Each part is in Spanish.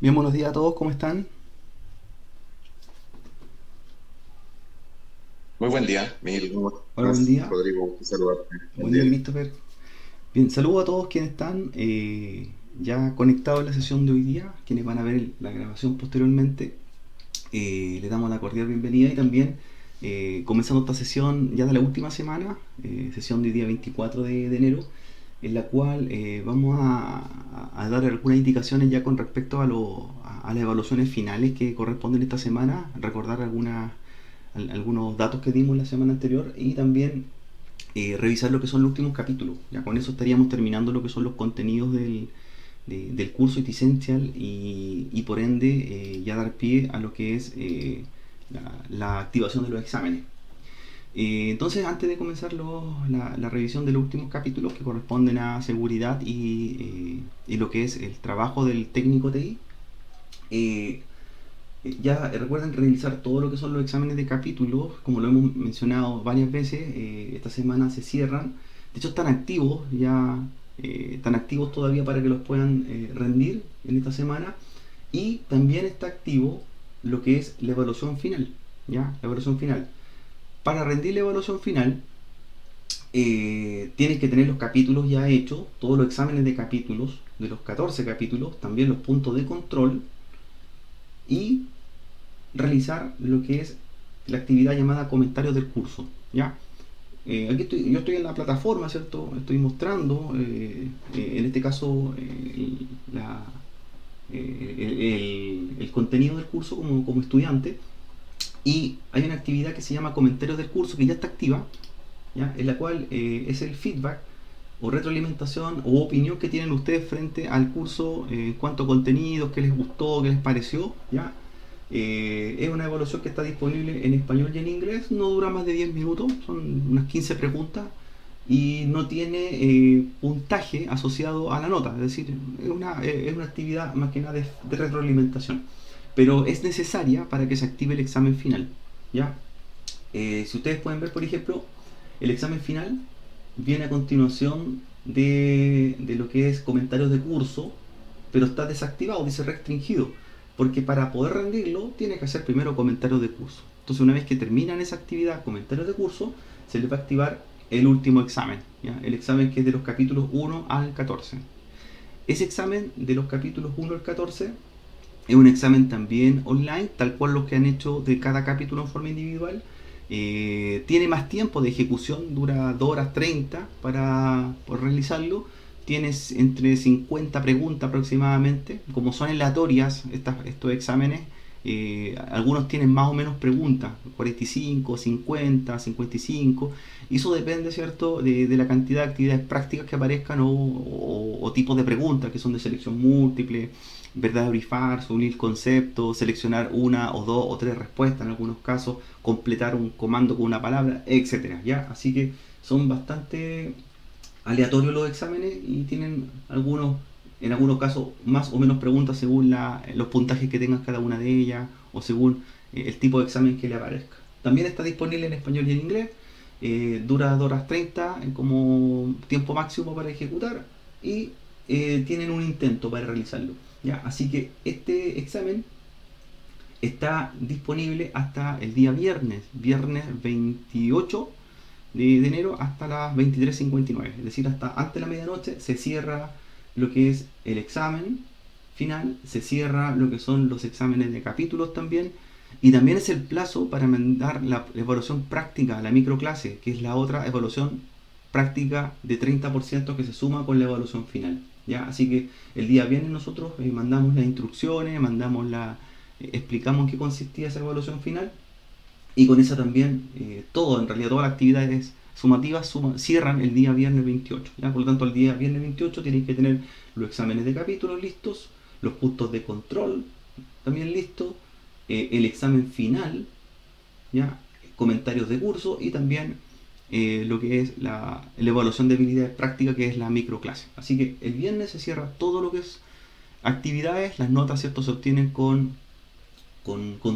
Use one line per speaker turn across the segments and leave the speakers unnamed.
Bien, buenos días a todos, ¿cómo están?
Muy buen día, Miguel. ¿Cómo
Hola, buen
estás?
día.
Rodrigo, gusto saludarte. Buen
Buen día,
día.
Christopher. Bien, saludo a todos quienes están ya conectados en la sesión de hoy día, quienes van a ver la grabación posteriormente. Les damos la cordial bienvenida y también comenzando esta sesión ya de la última semana, sesión de día 24 de enero, en la cual vamos a dar algunas indicaciones ya con respecto a las evaluaciones finales que corresponden esta semana, recordar algunos datos que dimos la semana anterior y también revisar lo que son los últimos capítulos. Ya con eso estaríamos terminando lo que son los contenidos del curso IT Essential y por ende ya dar pie a lo que es la activación de los exámenes. Entonces, antes de comenzar la revisión de los últimos capítulos que corresponden a seguridad y lo que es el trabajo del técnico TI, eh, ya recuerden realizar todo lo que son los exámenes de capítulos, como lo hemos mencionado varias veces, esta semana se cierran. De hecho, están activos ya, están activos todavía para que los puedan rendir en esta semana. Y también está activo lo que es la evaluación final, ¿ya? La evaluación final. Para rendir la evaluación final, tienes que tener los capítulos ya hechos, todos los exámenes de capítulos, de los 14 capítulos, también los puntos de control y realizar lo que es la actividad llamada comentarios del curso. ¿Ya? Yo estoy en la plataforma, ¿cierto? Estoy mostrando, en este caso, el contenido del curso como estudiante y hay una actividad que se llama comentarios del curso que ya está activa, ¿ya? En la cual es el feedback o retroalimentación o opinión que tienen ustedes frente al curso en cuanto a contenidos, qué les gustó, qué les pareció, ¿ya? Es una evaluación que está disponible en español y en inglés, no dura más de 10 minutos, son unas 15 preguntas y no tiene puntaje asociado a la nota, es decir, es una actividad más que nada de retroalimentación, pero es necesaria para que se active el examen final, ¿ya? Si ustedes pueden ver, por ejemplo, el examen final viene a continuación de lo que es comentarios de curso, pero está desactivado, dice restringido, porque para poder rendirlo tiene que hacer primero comentarios de curso. Entonces una vez que terminan esa actividad, comentarios de curso, se les va a activar el último examen, ¿ya? El examen que es de los capítulos 1 al 14. Ese examen de los capítulos 1 al 14 es un examen también online, tal cual los que han hecho de cada capítulo en forma individual. Tiene más tiempo de ejecución, dura 2 horas 30 para por realizarlo. Tienes entre 50 preguntas aproximadamente. Como son aleatorias estos exámenes, algunos tienen más o menos preguntas, 45, 50, 55. Y eso depende, ¿cierto?, de la cantidad de actividades prácticas que aparezcan o tipos de preguntas que son de selección múltiple, verdad y falso, unir conceptos, seleccionar una o dos o tres respuestas en algunos casos, completar un comando con una palabra, etcétera, ¿ya? Así que son bastante aleatorios los exámenes y tienen en algunos casos, más o menos preguntas según los puntajes que tengan cada una de ellas o según el tipo de examen que le aparezca. También está disponible en español y en inglés. Dura 2 horas 30 como tiempo máximo para ejecutar y tienen un intento para realizarlo. ¿Ya? Así que este examen está disponible hasta el día viernes 28 de enero hasta las 23:59, es decir, hasta antes de la medianoche se cierra lo que es el examen final, se cierra lo que son los exámenes de capítulos también, y también es el plazo para mandar la evaluación práctica, la microclase, que es la otra evaluación práctica de 30% que se suma con la evaluación final. ¿Ya? Así que el día viernes nosotros mandamos las instrucciones, explicamos en qué consistía esa evaluación final y con esa también, en realidad todas las actividades sumativas cierran el día viernes 28. ¿Ya? Por lo tanto, el día viernes 28 tienen que tener los exámenes de capítulos listos, los puntos de control también listos, el examen final, ¿ya? Comentarios de curso y también lo que es la evaluación de habilidades prácticas, que es la microclase. Así que el viernes se cierra todo lo que es actividades, las notas, ¿cierto?, se obtienen con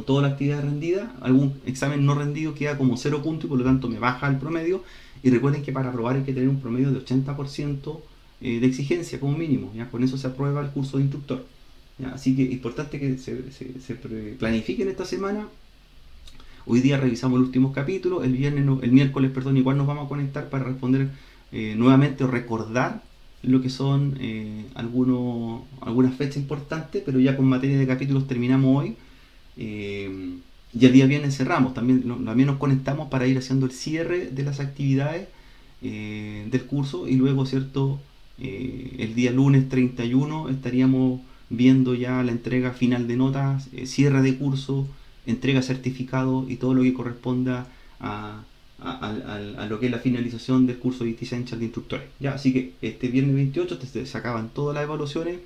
toda la actividad rendida. Algún examen no rendido queda como 0 puntos y por lo tanto me baja el promedio. Y recuerden que para aprobar hay que tener un promedio de 80% de exigencia como mínimo. ¿Ya? Con eso se aprueba el curso de instructor. ¿ya? Así que es importante que se planifiquen esta semana. Hoy día revisamos los últimos capítulos, el miércoles, perdón, igual nos vamos a conectar para responder nuevamente o recordar lo que son algunas fechas importantes, pero ya con materia de capítulos terminamos hoy. Y el día viernes cerramos, también nos conectamos para ir haciendo el cierre de las actividades del curso y luego, ¿cierto? El día lunes 31 estaríamos viendo ya la entrega final de notas, cierre de curso, entrega certificado y todo lo que corresponda a lo que es la finalización del curso de IT Essentials de instructores. ¿Ya? Así que este viernes 28 se acaban todas las evaluaciones,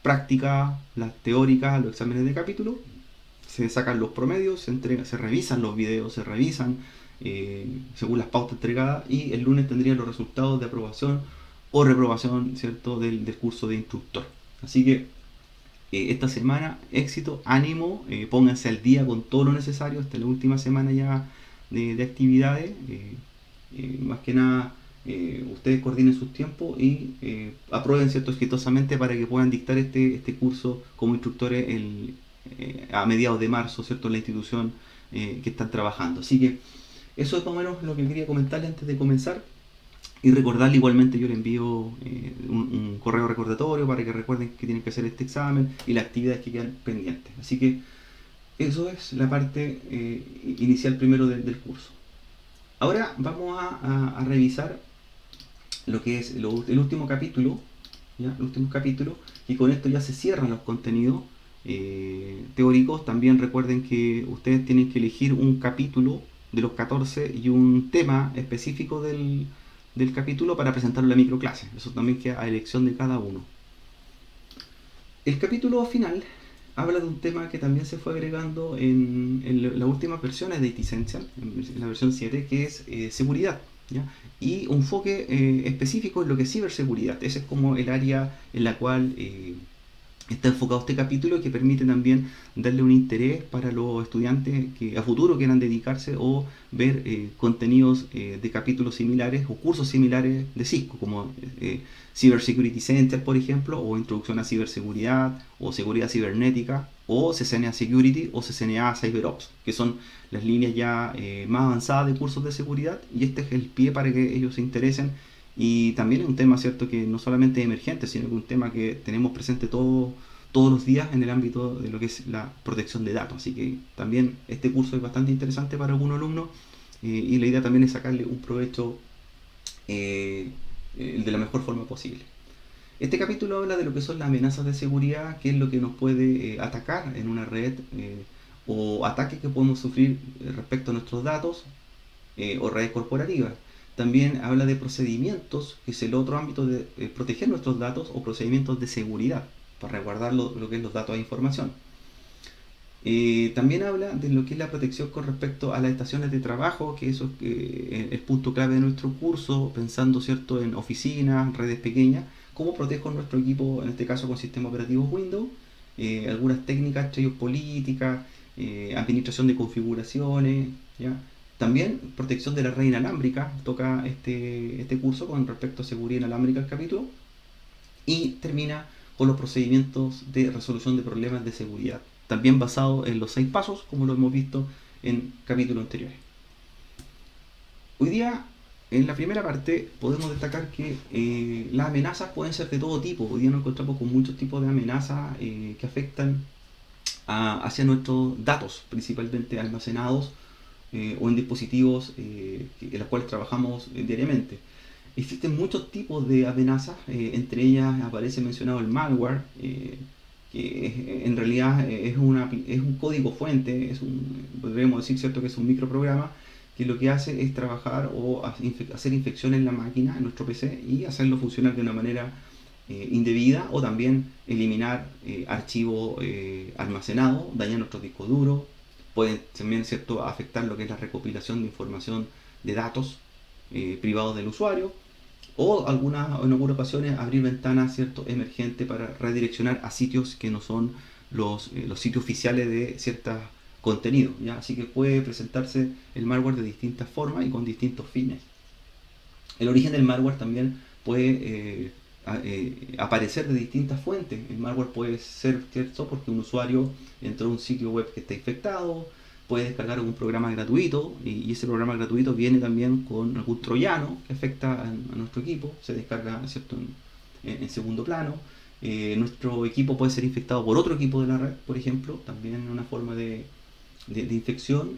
prácticas, las teóricas, los exámenes de capítulo, se sacan los promedios, se revisan los videos, se revisan según las pautas entregadas y el lunes tendrían los resultados de aprobación o reprobación, ¿cierto? del curso de instructor. Así que esta semana, éxito, ánimo, pónganse al día con todo lo necesario. Esta es la última semana ya de actividades. Más que nada, ustedes coordinen sus tiempos y aprueben, ¿cierto? exitosamente para que puedan dictar este curso como instructores a mediados de marzo, ¿cierto? en la institución que están trabajando. Así que eso es más o menos lo que quería comentarle antes de comenzar. Y recordarle igualmente, yo le envío un correo recordatorio para que recuerden que tienen que hacer este examen y las actividades que quedan pendientes. Así que eso es la parte inicial primero del curso. Ahora vamos a revisar lo que es el último capítulo, ¿ya? El último capítulo, y con esto ya se cierran los contenidos teóricos. También recuerden que ustedes tienen que elegir un capítulo de los 14 y un tema específico del capítulo para presentarlo en la microclase. Eso también queda a elección de cada uno. El capítulo final habla de un tema que también se fue agregando en las últimas versiones de IT Essentials, en la versión 7, que es seguridad, ¿ya? Y un enfoque específico en lo que es ciberseguridad. Ese es como el área en la cual está enfocado este capítulo, que permite también darle un interés para los estudiantes que a futuro quieran dedicarse o ver contenidos de capítulos similares o cursos similares de Cisco, como Cyber Security Center, por ejemplo, o Introducción a Ciberseguridad, o Seguridad Cibernética, o CCNA Security, o CCNA CyberOps, que son las líneas ya más avanzadas de cursos de seguridad, y este es el pie para que ellos se interesen. Y también es un tema, ¿cierto?, que no solamente es emergente, sino que es un tema que tenemos presente todos los días en el ámbito de lo que es la protección de datos. Así que también este curso es bastante interesante para algunos alumnos y la idea también es sacarle un provecho de la mejor forma posible. Este capítulo habla de lo que son las amenazas de seguridad, qué es lo que nos puede atacar en una red o ataques que podemos sufrir respecto a nuestros datos o redes corporativas. También habla de procedimientos, que es el otro ámbito de proteger nuestros datos, o procedimientos de seguridad para resguardar lo que es los datos de información. También habla de lo que es la protección con respecto a las estaciones de trabajo, que eso es el punto clave de nuestro curso, pensando, ¿cierto?, en oficinas, redes pequeñas, cómo protejo nuestro equipo, en este caso con sistemas operativos Windows, algunas técnicas, entre ellos políticas, administración de configuraciones, ¿ya? También protección de la red inalámbrica, toca este curso con respecto a seguridad inalámbrica el capítulo, y termina con los procedimientos de resolución de problemas de seguridad, también basado en los 6 pasos, como lo hemos visto en capítulos anteriores. Hoy día, en la primera parte, podemos destacar que las amenazas pueden ser de todo tipo. Hoy día nos encontramos con muchos tipos de amenazas que afectan hacia nuestros datos, principalmente almacenados o en dispositivos en los cuales trabajamos diariamente. Existen muchos tipos de amenazas, entre ellas aparece mencionado el malware, que en realidad es un código fuente, podríamos decir, ¿cierto?, que es un microprograma que lo que hace es trabajar o hacer infecciones en la máquina, en nuestro PC, y hacerlo funcionar de una manera indebida, o también eliminar archivos almacenados, dañar nuestros discos duros. Pueden también, ¿cierto?, afectar lo que es la recopilación de información de datos privados del usuario, o en algunas ocasiones abrir ventanas, ¿cierto?, emergentes para redireccionar a sitios que no son los sitios oficiales de ciertos contenidos, ¿ya? Así que puede presentarse el malware de distintas formas y con distintos fines. El origen del malware también puede aparecer de distintas fuentes. El malware puede ser, ¿cierto?, porque un usuario entró a un sitio web que está infectado, puede descargar un programa gratuito y ese programa gratuito viene también con algún troyano que afecta a nuestro equipo, se descarga, ¿cierto?, en segundo plano. Nuestro equipo puede ser infectado por otro equipo de la red, por ejemplo, también una forma de infección,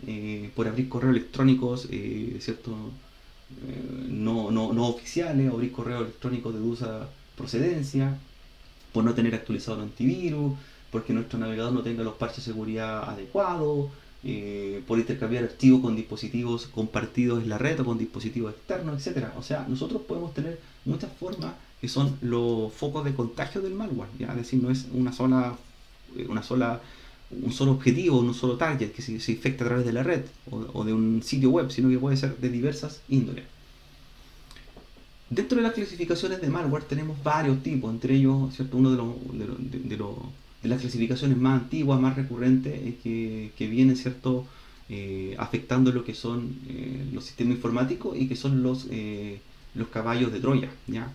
por abrir correos electrónicos, ¿cierto?, no oficiales, abrir correos electrónicos de dudosa procedencia, por no tener actualizado el antivirus, porque nuestro navegador no tenga los parches de seguridad adecuados, por intercambiar archivos con dispositivos compartidos en la red o con dispositivos externos, etcétera. O sea, nosotros podemos tener muchas formas que son los focos de contagio del malware, ¿ya? Es decir, no es un solo objetivo, un solo target que se infecta a través de la red o de un sitio web, sino que puede ser de diversas índoles. Dentro de las clasificaciones de malware tenemos varios tipos, entre ellos, ¿cierto?, uno de las clasificaciones más antiguas, más recurrentes, que viene, ¿cierto?, afectando lo que son los sistemas informáticos y que son los caballos de Troya, ¿ya?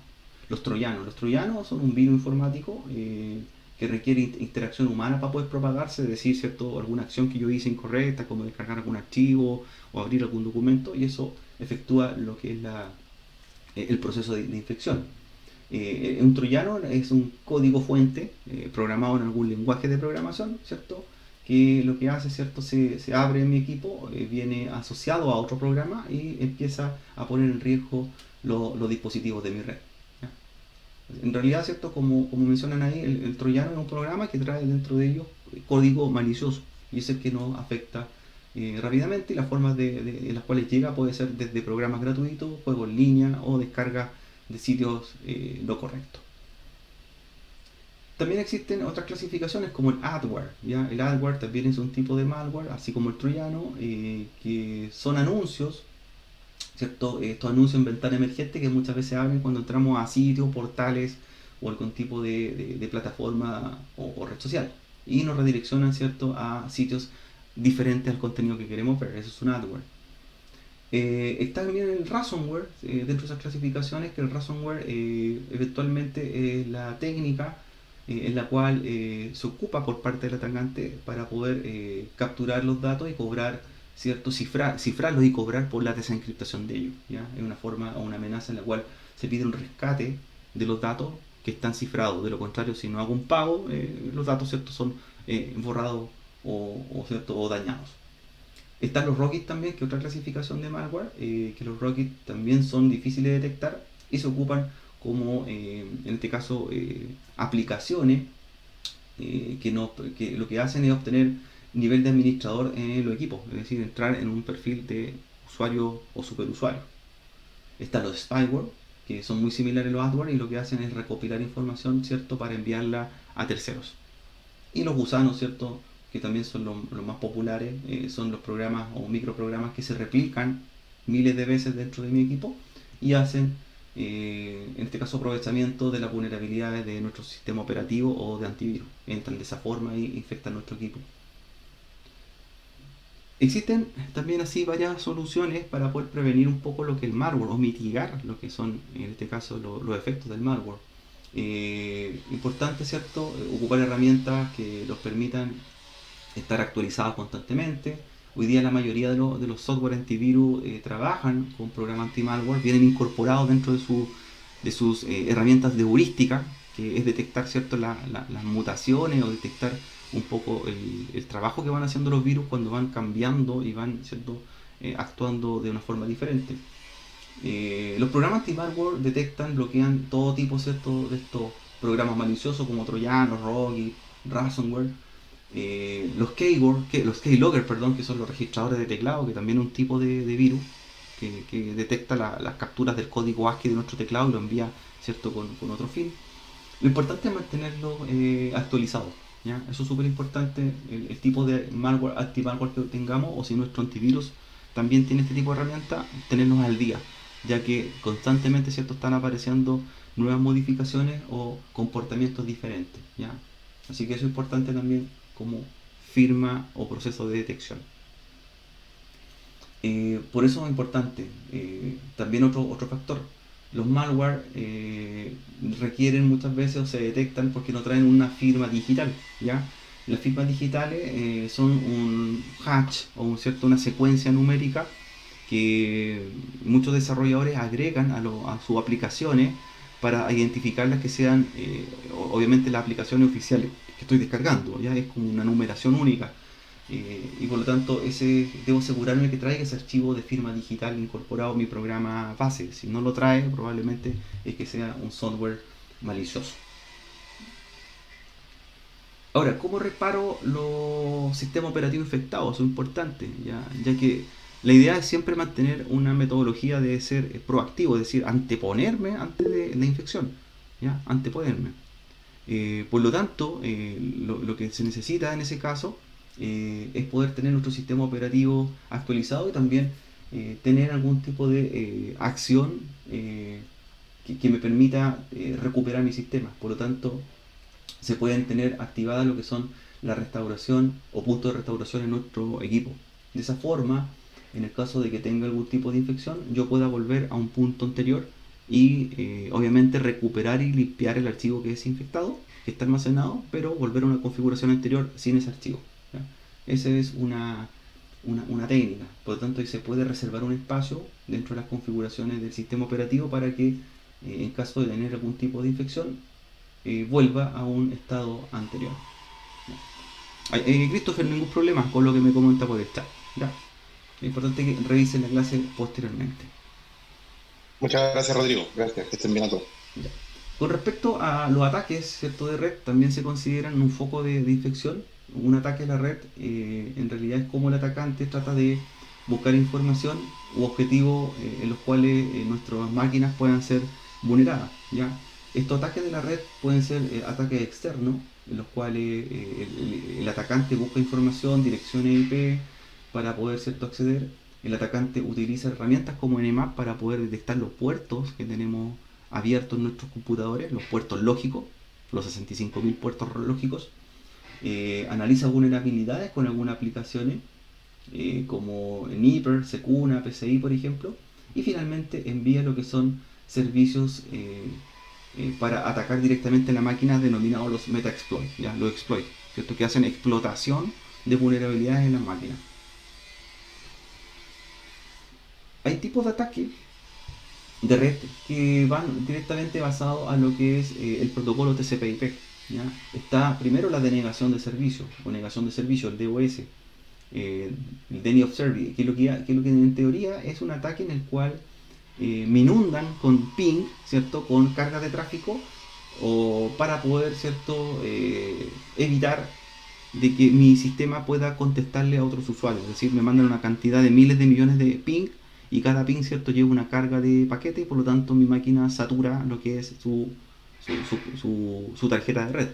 Los troyanos. Los troyanos son un virus informático que requiere interacción humana para poder propagarse, es decir, ¿cierto?, alguna acción que yo hice incorrecta, como descargar algún archivo o abrir algún documento, y eso efectúa lo que es el proceso de infección. Un troyano es un código fuente programado en algún lenguaje de programación, ¿cierto?, que lo que hace, ¿cierto?, se abre en mi equipo, viene asociado a otro programa y empieza a poner en riesgo los dispositivos de mi red, ¿ya? En realidad, ¿cierto?, como mencionan ahí, el troyano es un programa que trae dentro de ellos código malicioso y es el que nos afecta rápidamente, y las formas en las cuales llega puede ser desde programas gratuitos, juegos en línea o descarga de sitios no correctos. También existen otras clasificaciones como el adware, ¿ya? El adware también es un tipo de malware, así como el troyano, que son anuncios, ¿cierto? Estos anuncios en ventana emergente que muchas veces abren cuando entramos a sitios, portales o algún tipo de plataforma o red social y nos redireccionan, ¿cierto?, a sitios diferentes al contenido que queremos ver. Eso es un adware. Está también el ransomware dentro de esas clasificaciones, que el ransomware eventualmente es la técnica en la cual se ocupa por parte del atacante para poder capturar los datos y cobrar, ¿cierto?, cifrarlos y cobrar por la desencriptación de ellos, ¿ya? Es una forma o una amenaza en la cual se pide un rescate de los datos que están cifrados. De lo contrario, si no hago un pago, los datos, ¿cierto?, son borrados ¿cierto?, o dañados. Están los rockets también, que es otra clasificación de malware, que los rockets también son difíciles de detectar y se ocupan como, en este caso, aplicaciones que lo que hacen es obtener nivel de administrador en los equipos, es decir, entrar en un perfil de usuario o superusuario. Están los spyware, que son muy similares a los adware y lo que hacen es recopilar información, ¿cierto?, para enviarla a terceros. Y los gusanos, ¿cierto?, que también son los más populares, son los programas o microprogramas que se replican miles de veces dentro de mi equipo y hacen, en este caso, aprovechamiento de las vulnerabilidades de nuestro sistema operativo o de antivirus. Entran de esa forma y infectan nuestro equipo. Existen también así varias soluciones para poder prevenir un poco lo que es el malware o mitigar lo que son, en este caso, los efectos del malware. Importante, ¿cierto?, ocupar herramientas que nos permitan estar actualizados constantemente. Hoy día la mayoría de los software antivirus trabajan con programas anti-malware, vienen incorporados dentro de sus herramientas de heurística, que es detectar, ¿cierto?, las mutaciones o detectar un poco el trabajo que van haciendo los virus cuando van cambiando y van, ¿cierto?, actuando de una forma diferente. Los programas anti-malware detectan, bloquean todo tipo, ¿cierto?, de estos programas maliciosos como troyanos, rogues, ransomware. Los keylogger, perdón, que son los registradores de teclado, que también es un tipo de virus que detecta las capturas del código ASCII de nuestro teclado y lo envía, ¿cierto?, con otro fin. Lo importante es mantenerlo actualizado, ¿ya? Eso es súper importante, el tipo de malware, anti-malware que tengamos, o si nuestro antivirus también tiene este tipo de herramientas, tenerlos al día, ya que constantemente, ¿cierto?, están apareciendo nuevas modificaciones o comportamientos diferentes, ¿ya? Así que eso es importante también como firma o proceso de detección. Por eso es importante. También otro factor. Los malware requieren muchas veces o se detectan porque no traen una firma digital, ¿ya? Las firmas digitales son un hash o una secuencia numérica que muchos desarrolladores agregan a sus aplicaciones para identificarlas que sean, obviamente, las aplicaciones oficiales que estoy descargando, ya es como una numeración única. Y por lo tanto debo asegurarme que traiga ese archivo de firma digital incorporado a mi programa base. Si no lo trae, probablemente es que sea un software malicioso. Ahora, ¿cómo reparo los sistemas operativos infectados? Eso es importante, ya que la idea es siempre mantener una metodología de ser proactivo, es decir, anteponerme antes de la infección, ¿ya? Anteponerme. Por lo tanto, lo que se necesita en ese caso es poder tener nuestro sistema operativo actualizado y también tener algún tipo de acción que me permita recuperar mi sistema. Por lo tanto, se pueden tener activadas lo que son la restauración o puntos de restauración en nuestro equipo. De esa forma, en el caso de que tenga algún tipo de infección, yo pueda volver a un punto anterior y obviamente recuperar y limpiar el archivo que es infectado, que está almacenado, pero volver a una configuración anterior sin ese archivo, ¿ya? Esa es una técnica. Por lo tanto, ahí se puede reservar un espacio dentro de las configuraciones del sistema operativo para que en caso de tener algún tipo de infección vuelva a un estado anterior. Christopher, ningún problema con lo que me comenta por el chat. ¿Ya? Es importante que revisen la clase posteriormente.
Muchas gracias, Rodrigo. Gracias, que estén bien a todos.
¿Ya? Con respecto a los ataques, ¿cierto?, de red, también se consideran un foco de infección. Un ataque a la red en realidad es como el atacante trata de buscar información u objetivos en los cuales nuestras máquinas puedan ser vulneradas, ¿ya? Estos ataques de la red pueden ser ataques externos, en los cuales el atacante busca información, direcciones IP para poder, ¿cierto?, acceder. El atacante utiliza herramientas como Nmap para poder detectar los puertos que tenemos abiertos en nuestros computadores, los puertos lógicos, los 65.000 puertos lógicos. Analiza vulnerabilidades con algunas aplicaciones como Nipper, Secuna, PCI, por ejemplo, y finalmente envía lo que son servicios para atacar directamente la máquina denominados los meta-exploit, ¿ya? Los exploit, ¿cierto?, que hacen explotación de vulnerabilidades en las máquinas. Hay tipos de ataque de red que van directamente basados a lo que es el protocolo TCP/IP. ¿Ya? Está primero la denegación de servicio o negación de servicio, el DOS, el Denial of Service, que lo que en teoría es un ataque en el cual me inundan con ping, ¿cierto?, con carga de tráfico, o para poder, ¿cierto?, evitar de que mi sistema pueda contestarle a otros usuarios. Es decir, me mandan una cantidad de miles de millones de ping y cada ping, ¿cierto?, lleva una carga de paquete y por lo tanto mi máquina satura lo que es su tarjeta de red.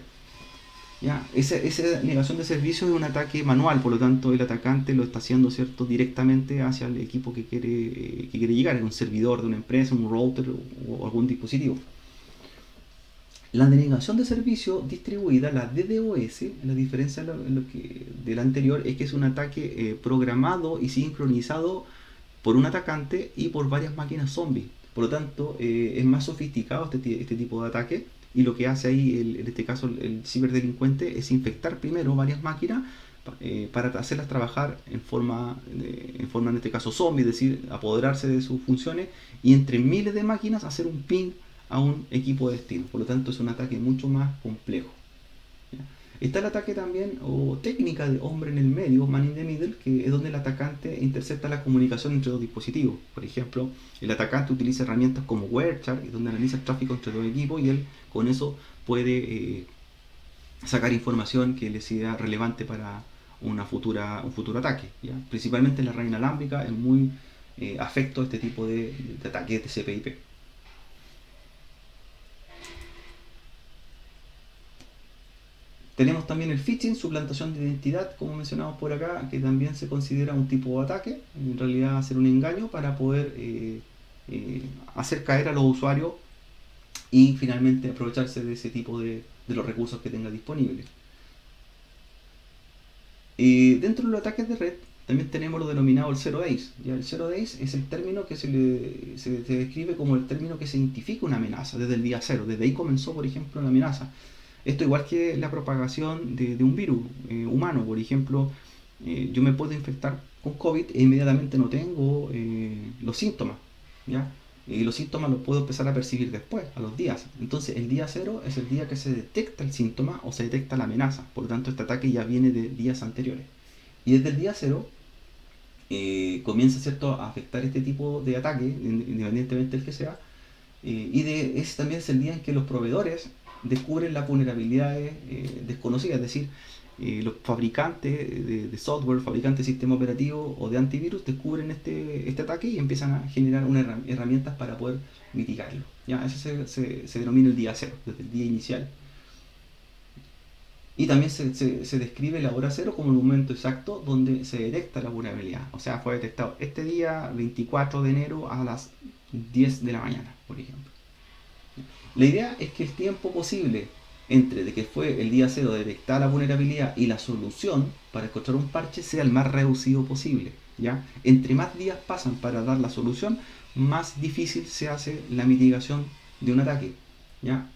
¿Ya? Esa negación de servicio es un ataque manual, por lo tanto el atacante lo está haciendo, ¿cierto?, directamente hacia el equipo que quiere llegar, en un servidor de una empresa, un router o algún dispositivo. La denegación de servicio distribuida, la DDoS, la diferencia de la anterior es que es un ataque programado y sincronizado por un atacante y por varias máquinas zombies. Por lo tanto, es más sofisticado este tipo de ataque, y lo que hace ahí, en este caso, el ciberdelincuente es infectar primero varias máquinas para hacerlas trabajar en forma, en este caso, zombie, es decir, apoderarse de sus funciones y entre miles de máquinas hacer un ping a un equipo de destino. Por lo tanto, es un ataque mucho más complejo. ¿Ya? Está el ataque también, o técnica de hombre en el medio, man in the middle, que es donde el atacante intercepta la comunicación entre dos dispositivos. Por ejemplo, el atacante utiliza herramientas como Wireshark, donde analiza el tráfico entre dos equipos y él con eso puede sacar información que le sea relevante para un futuro ataque. ¿Ya? Principalmente en la red inalámbrica es muy afecto a este tipo de ataques de TCP/IP. Tenemos también el phishing, suplantación de identidad, como mencionamos por acá, que también se considera un tipo de ataque, en realidad hacer un engaño para poder hacer caer a los usuarios y finalmente aprovecharse de ese tipo de los recursos que tenga disponibles. Dentro de los ataques de red también tenemos lo denominado el Zero Days. ¿Ya? El Zero Days es el término que se describe como el término que se identifica una amenaza desde el día cero. Desde ahí comenzó, por ejemplo, la amenaza. Esto igual que la propagación de un virus humano. Por ejemplo, yo me puedo infectar con COVID e inmediatamente no tengo los síntomas. ¿Ya? Y los síntomas los puedo empezar a percibir después, a los días. Entonces, el día cero es el día que se detecta el síntoma o se detecta la amenaza. Por lo tanto, este ataque ya viene de días anteriores. Y desde el día cero comienza, ¿cierto?, a afectar este tipo de ataque, independientemente del que sea. Ese también es el día en que los proveedores descubren las vulnerabilidades desconocidas, es decir, los fabricantes de software, fabricantes de sistema operativo o de antivirus descubren este ataque y empiezan a generar unas herramientas para poder mitigarlo. ¿Ya? Eso se denomina el día cero, desde el día inicial. Y también se describe la hora cero como el momento exacto donde se detecta la vulnerabilidad. O sea, fue detectado este día 24 de enero a las 10 de la mañana, por ejemplo. La idea es que el tiempo posible entre de que fue el día cero de detectar la vulnerabilidad y la solución para encontrar un parche sea el más reducido posible. ¿Ya? Entre más días pasan para dar la solución, más difícil se hace la mitigación de un ataque. ¿Ya?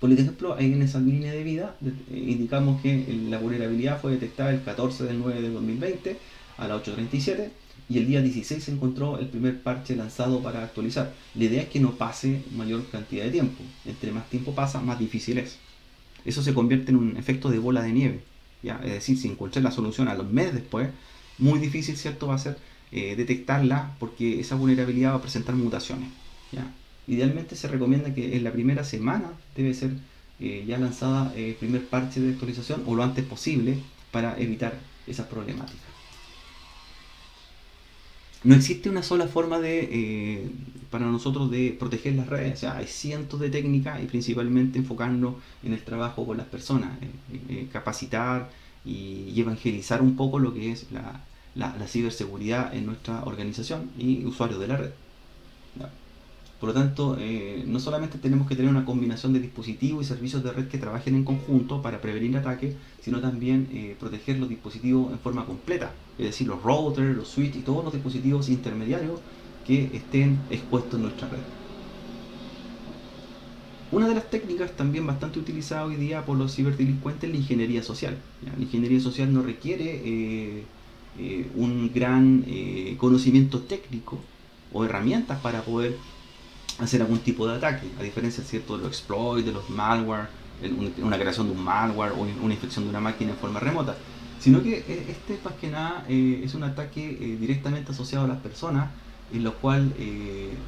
Por ejemplo, ahí en esa línea de vida indicamos que la vulnerabilidad fue detectada el 14 del 9 de 2020 a las 8:37 y el día 16 se encontró el primer parche lanzado para actualizar. La idea es que no pase mayor cantidad de tiempo. Entre más tiempo pasa, más difícil es. Eso se convierte en un efecto de bola de nieve. ¿Ya? Es decir, si encontré la solución a los meses después, muy difícil, ¿cierto?, va a ser detectarla porque esa vulnerabilidad va a presentar mutaciones. ¿Ya? Idealmente se recomienda que en la primera semana debe ser ya lanzada el primer parche de actualización o lo antes posible para evitar esas problemáticas. No existe una sola forma para nosotros de proteger las redes. O sea, hay cientos de técnicas y principalmente enfocarnos en el trabajo con las personas, capacitar y evangelizar un poco lo que es la ciberseguridad en nuestra organización y usuarios de la red. ¿Ya? Por lo tanto, no solamente tenemos que tener una combinación de dispositivos y servicios de red que trabajen en conjunto para prevenir ataques, sino también proteger los dispositivos en forma completa, es decir, los routers, los switches y todos los dispositivos intermediarios que estén expuestos en nuestra red. Una de las técnicas también bastante utilizada hoy día por los ciberdelincuentes es la ingeniería social. ¿Ya? La ingeniería social no requiere un gran conocimiento técnico o herramientas para poder hacer algún tipo de ataque, a diferencia, ¿cierto?, de los exploits, de los malware, una creación de un malware o una infección de una máquina en forma remota, sino que este más que nada es un ataque directamente asociado a las personas, en lo cual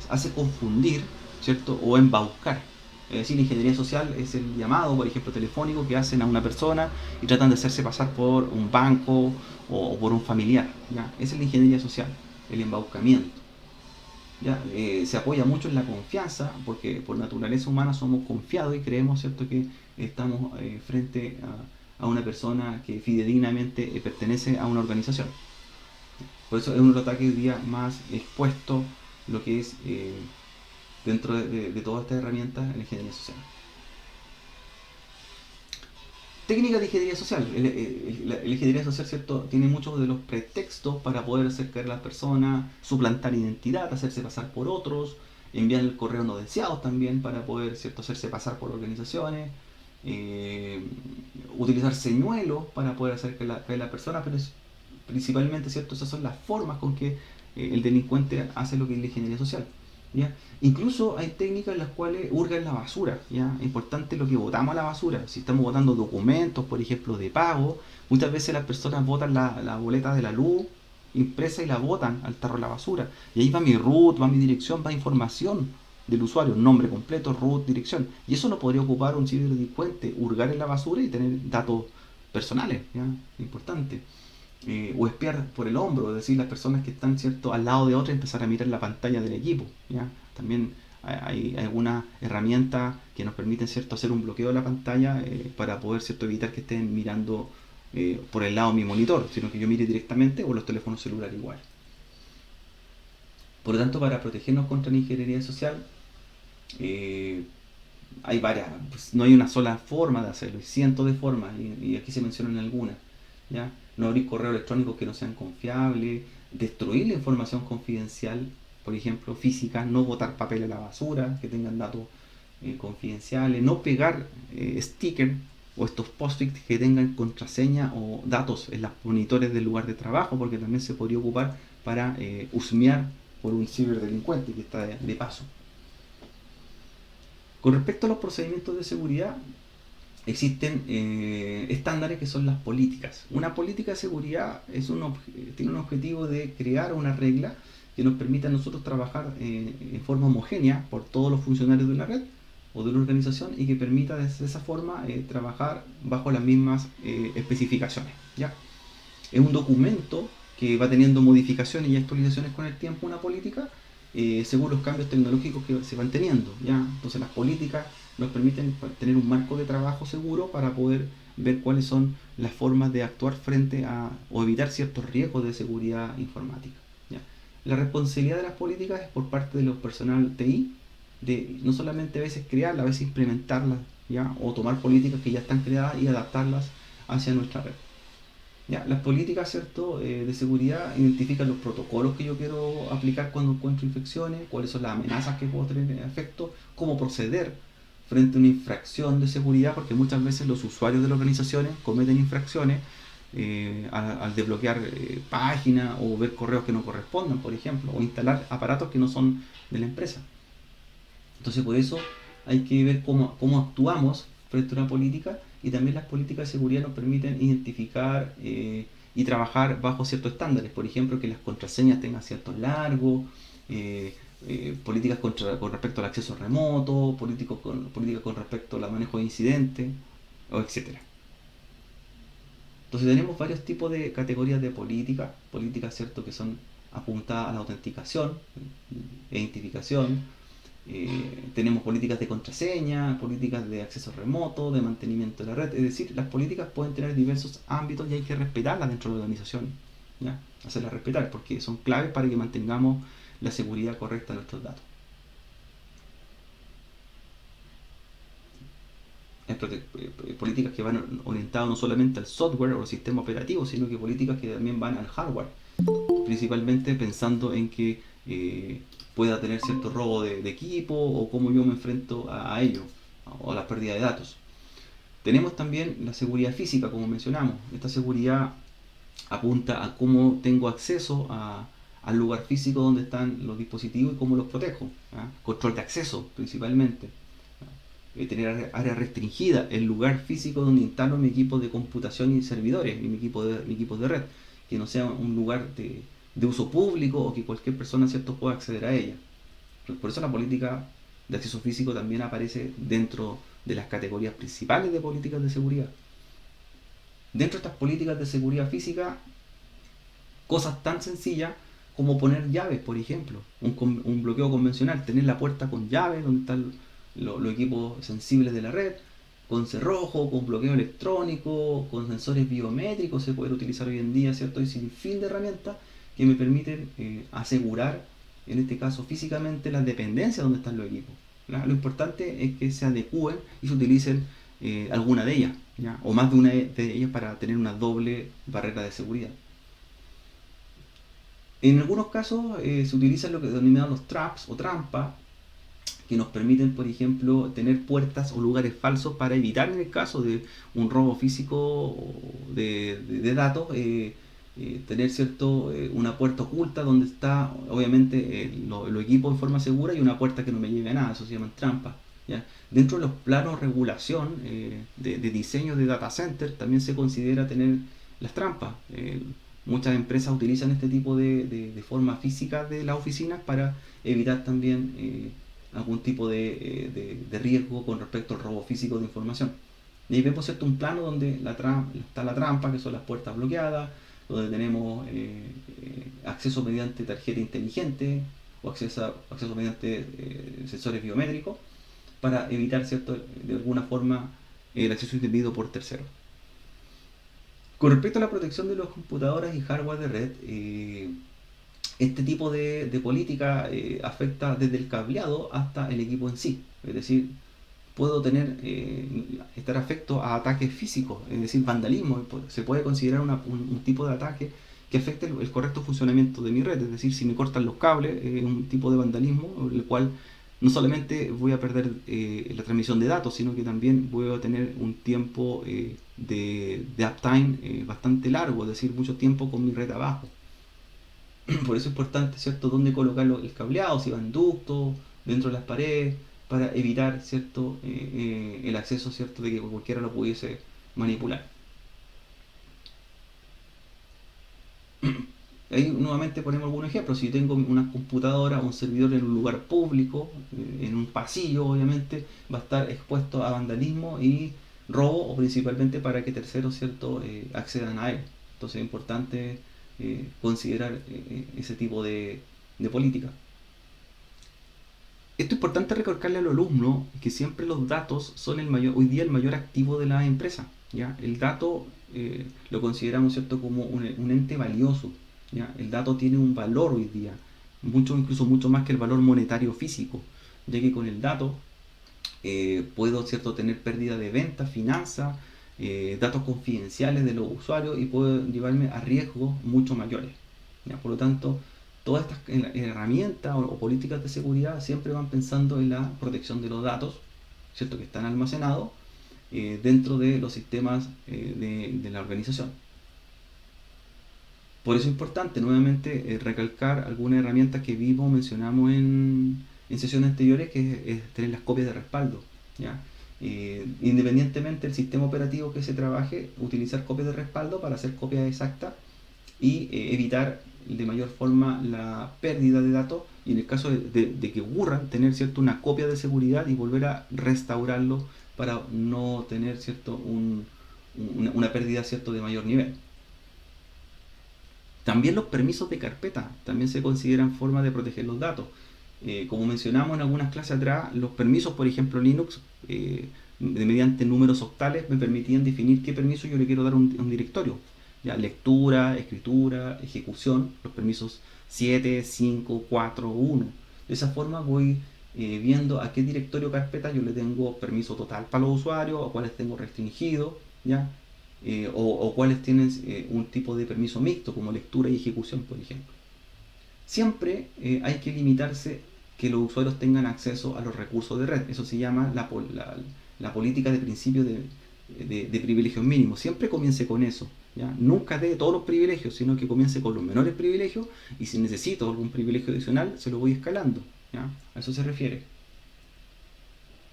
hace confundir, ¿cierto?, o embaucar. Es decir, la ingeniería social es el llamado, por ejemplo, telefónico que hacen a una persona y tratan de hacerse pasar por un banco o por un familiar. ¿Ya? Esa es la ingeniería social, el embaucamiento. ¿Ya? Se apoya mucho en la confianza, porque por naturaleza humana somos confiados y creemos, ¿cierto?, que estamos frente a una persona que fidedignamente pertenece a una organización. Por eso es uno de los ataques hoy día más expuestos, lo que es dentro de todas estas herramientas en la ingeniería social. Técnicas de ingeniería social. La ingeniería social, ¿cierto?, tiene muchos de los pretextos para poder hacer caer a las personas, suplantar identidad, hacerse pasar por otros, enviar el correo no deseados también para poder, ¿cierto?, hacerse pasar por organizaciones, utilizar señuelos para poder hacer caer a la persona, pero principalmente, ¿cierto?, esas son las formas con que el delincuente hace lo que es la ingeniería social. ¿Ya? Incluso hay técnicas en las cuales hurgan la basura. ¿Ya? Es importante lo que botamos a la basura. Si estamos botando documentos, por ejemplo, de pago, muchas veces las personas botan la boleta de la luz impresa y la botan al tarro de la basura. Y ahí va mi root, va mi dirección, va información del usuario, nombre completo, root, dirección. Y eso lo podría ocupar un ciberdelincuente, hurgar en la basura y tener datos personales. ¿Ya? Importante. O espiar por el hombro, es decir, las personas que están, ¿cierto?, al lado de otras empezar a mirar la pantalla del equipo. ¿Ya? También hay algunas herramientas que nos permiten, ¿cierto?, hacer un bloqueo de la pantalla para poder, ¿cierto?, evitar que estén mirando por el lado de mi monitor, sino que yo mire directamente, o los teléfonos celulares igual. Por lo tanto, para protegernos contra la ingeniería social, hay varias, pues no hay una sola forma de hacerlo, hay cientos de formas y aquí se mencionan algunas. ¿Ya? no abrir correos electrónicos que no sean confiables, destruir la información confidencial, por ejemplo, física, no botar papel a la basura, que tengan datos confidenciales, no pegar stickers o estos post-its que tengan contraseña o datos en los monitores del lugar de trabajo, porque también se podría ocupar para husmear por un ciberdelincuente que está de paso. Con respecto a los procedimientos de seguridad, existen estándares que son las políticas. Una política de seguridad tiene un objetivo de crear una regla que nos permita a nosotros trabajar en forma homogénea por todos los funcionarios de una red o de una organización y que permita de esa forma trabajar bajo las mismas especificaciones. ¿Ya? Es un documento que va teniendo modificaciones y actualizaciones con el tiempo, una política, según los cambios tecnológicos que se van teniendo. ¿Ya? Entonces las políticas nos permiten tener un marco de trabajo seguro para poder ver cuáles son las formas de actuar frente a o evitar ciertos riesgos de seguridad informática. ¿Ya? La responsabilidad de las políticas es por parte de los personal TI, de no solamente a veces crearlas, a veces implementarlas, ¿ya? O tomar políticas que ya están creadas y adaptarlas hacia nuestra red. ¿Ya? Las políticas, ¿cierto? De seguridad identifican los protocolos que yo quiero aplicar cuando encuentro infecciones, cuáles son las amenazas que puedo tener en efecto, cómo proceder frente a una infracción de seguridad, porque muchas veces los usuarios de las organizaciones cometen infracciones al desbloquear páginas o ver correos que no correspondan, por ejemplo, o instalar aparatos que no son de la empresa. Entonces, por eso hay que ver cómo actuamos frente a una política, y también las políticas de seguridad nos permiten identificar y trabajar bajo ciertos estándares. Por ejemplo, que las contraseñas tengan ciertos largos, políticas con respecto al acceso remoto, políticas con respecto al manejo de incidentes, etcétera. Entonces tenemos varios tipos de categorías de políticas, ¿cierto?, que son apuntadas a la autenticación e identificación. Tenemos políticas de contraseña, políticas de acceso remoto, de mantenimiento de la red. Es decir, las políticas pueden tener diversos ámbitos y hay que respetarlas dentro de la organización, ¿ya? Hacerlas respetar porque son claves para que mantengamos la seguridad correcta de nuestros datos. Hay políticas que van orientadas no solamente al software o al sistema operativo, sino que políticas que también van al hardware, principalmente pensando en que pueda tener cierto robo de equipo o cómo yo me enfrento a ello, o a la pérdida de datos. Tenemos también la seguridad física, como mencionamos. Esta seguridad apunta a cómo tengo acceso al lugar físico donde están los dispositivos y cómo los protejo. Control de acceso, principalmente. Tener área restringida, el lugar físico donde instalo mi equipo de computación y servidores, y mi equipo de red, que no sea un lugar de uso público o que cualquier persona, ¿cierto?, pueda acceder a ella. Por eso la política de acceso físico también aparece dentro de las categorías principales de políticas de seguridad. Dentro de estas políticas de seguridad física, cosas tan sencillas como poner llaves, por ejemplo, un bloqueo convencional, tener la puerta con llaves donde están los equipos sensibles de la red, con cerrojo, con bloqueo electrónico, con sensores biométricos se puede utilizar hoy en día, ¿cierto? Y sin fin de herramientas que me permiten asegurar, en este caso físicamente, las dependencias donde están los equipos. Lo importante es que se adecúen y se utilicen alguna de ellas, ¿ya? O más de una de ellas para tener una doble barrera de seguridad. En algunos casos se utilizan lo que denominan los traps o trampas, que nos permiten, por ejemplo, tener puertas o lugares falsos para evitar, en el caso de un robo físico de datos, tener una puerta oculta donde está obviamente los equipos en forma segura y una puerta que no me lleve a nada. Eso se llaman trampas, ¿ya? Dentro de los planos de regulación de diseño de data center también se considera tener las trampas. Muchas empresas utilizan este tipo de forma física de las oficinas para evitar también algún tipo de riesgo con respecto al robo físico de información. Y ahí vemos, ¿cierto?, un plano donde está la trampa, que son las puertas bloqueadas, donde tenemos acceso mediante tarjeta inteligente o acceso mediante sensores biométricos para evitar, ¿cierto?, de alguna forma el acceso indebido por terceros. Con respecto a la protección de los computadores y hardware de red, este tipo de política afecta desde el cableado hasta el equipo en sí. Es decir, puedo tener estar afecto a ataques físicos, es decir, vandalismo. Se puede considerar un tipo de ataque que afecte el correcto funcionamiento de mi red, es decir, si me cortan los cables, es un tipo de vandalismo, el cual no solamente voy a perder la transmisión de datos, sino que también voy a tener un tiempo de uptime bastante largo, es decir, mucho tiempo con mi red abajo. Por eso es importante, ¿cierto?, dónde colocar el cableado, si va en ducto, dentro de las paredes, para evitar, ¿cierto?, el acceso, ¿cierto?, de que cualquiera lo pudiese manipular. Ahí nuevamente ponemos algún ejemplo. Si tengo una computadora o un servidor en un lugar público, en un pasillo, obviamente va a estar expuesto a vandalismo y robo, o principalmente para que terceros, ¿cierto?, accedan a él. Entonces es importante considerar ese tipo de política. Esto es importante recalcarle a los alumnos que siempre los datos son hoy día el mayor activo de la empresa. ¿Ya? El dato lo consideramos, ¿cierto?, como un ente valioso. ¿Ya? El dato tiene un valor hoy día, incluso mucho más que el valor monetario físico, ya que con el dato puedo, ¿cierto?, tener pérdida de ventas, finanzas, datos confidenciales de los usuarios, y puedo llevarme a riesgos mucho mayores. ¿Ya? Por lo tanto, todas estas herramientas o políticas de seguridad siempre van pensando en la protección de los datos, ¿cierto?, que están almacenados dentro de los sistemas de la organización. Por eso es importante nuevamente recalcar algunas herramientas que mencionamos en sesiones anteriores, que es tener las copias de respaldo. ¿Ya? Independientemente del sistema operativo que se trabaje, utilizar copias de respaldo para hacer copias exactas y evitar de mayor forma la pérdida de datos, y en el caso de que ocurran, tener, ¿cierto?, una copia de seguridad y volver a restaurarlo para no tener, ¿cierto?, una pérdida, ¿cierto?, de mayor nivel. También los permisos de carpeta también se consideran formas de proteger los datos. Como mencionamos en algunas clases atrás, los permisos, por ejemplo Linux, mediante números octales, me permitían definir qué permiso yo le quiero dar a un directorio. ¿Ya? Lectura, escritura, ejecución, los permisos 7, 5, 4, 1. De esa forma voy viendo a qué directorio o carpeta yo le tengo permiso total para los usuarios, o cuáles tengo restringido, ¿ya? O cuáles tienen un tipo de permiso mixto, como lectura y ejecución, por ejemplo. Siempre hay que limitarse que los usuarios tengan acceso a los recursos de red. Eso se llama la política de principio de privilegios mínimos. Siempre comience con eso. ¿Ya? Nunca dé todos los privilegios, sino que comience con los menores privilegios, y si necesito algún privilegio adicional, se lo voy escalando. ¿Ya? A eso se refiere.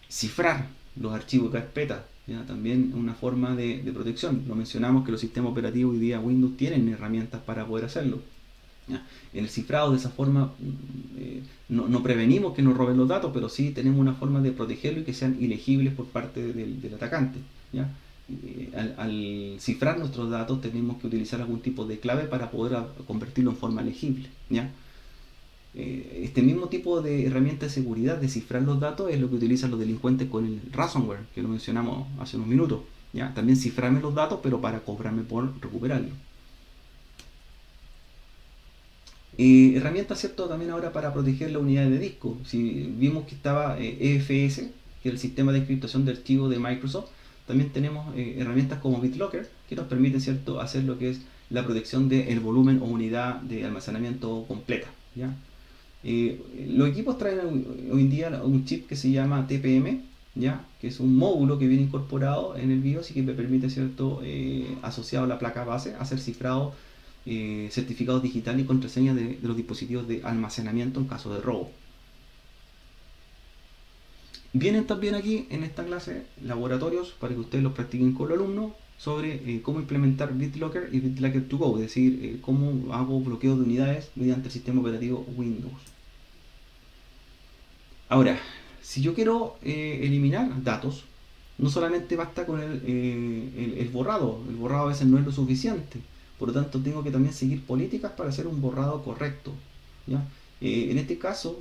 Cifrar los archivos de carpetas, ¿ya? También una forma de protección. Lo mencionamos que los sistemas operativos hoy día Windows tienen herramientas para poder hacerlo. ¿Ya? En el cifrado, de esa forma, no prevenimos que nos roben los datos, pero sí tenemos una forma de protegerlo y que sean ilegibles por parte del atacante. ¿Ya? Al cifrar nuestros datos tenemos que utilizar algún tipo de clave para poder convertirlo en forma legible. ¿Ya? Este mismo tipo de herramienta de seguridad de cifrar los datos es lo que utilizan los delincuentes con el ransomware, que lo mencionamos hace unos minutos. ¿Ya? También cifrarme los datos, pero para cobrarme por recuperarlo. Herramientas, ¿cierto?, también ahora para proteger la unidad de disco. Si vimos que estaba EFS, que es el sistema de encriptación de archivos de Microsoft, también tenemos herramientas como BitLocker, que nos permiten, ¿cierto?, hacer lo que es la protección del volumen o unidad de almacenamiento completa. ¿Ya? Los equipos traen hoy en día un chip que se llama TPM, ¿ya? Que es un módulo que viene incorporado en el BIOS y que me permite, ¿cierto?, asociado a la placa base, hacer cifrado, certificados digitales y contraseñas de los dispositivos de almacenamiento en caso de robo. Vienen también aquí en esta clase laboratorios para que ustedes los practiquen con los alumnos sobre cómo implementar BitLocker y BitLocker to Go, es decir, cómo hago bloqueo de unidades mediante el sistema operativo Windows. Ahora, si yo quiero eliminar datos, no solamente basta con el borrado. El borrado a veces no es lo suficiente. Por lo tanto, tengo que también seguir políticas para hacer un borrado correcto. ¿Ya? En este caso,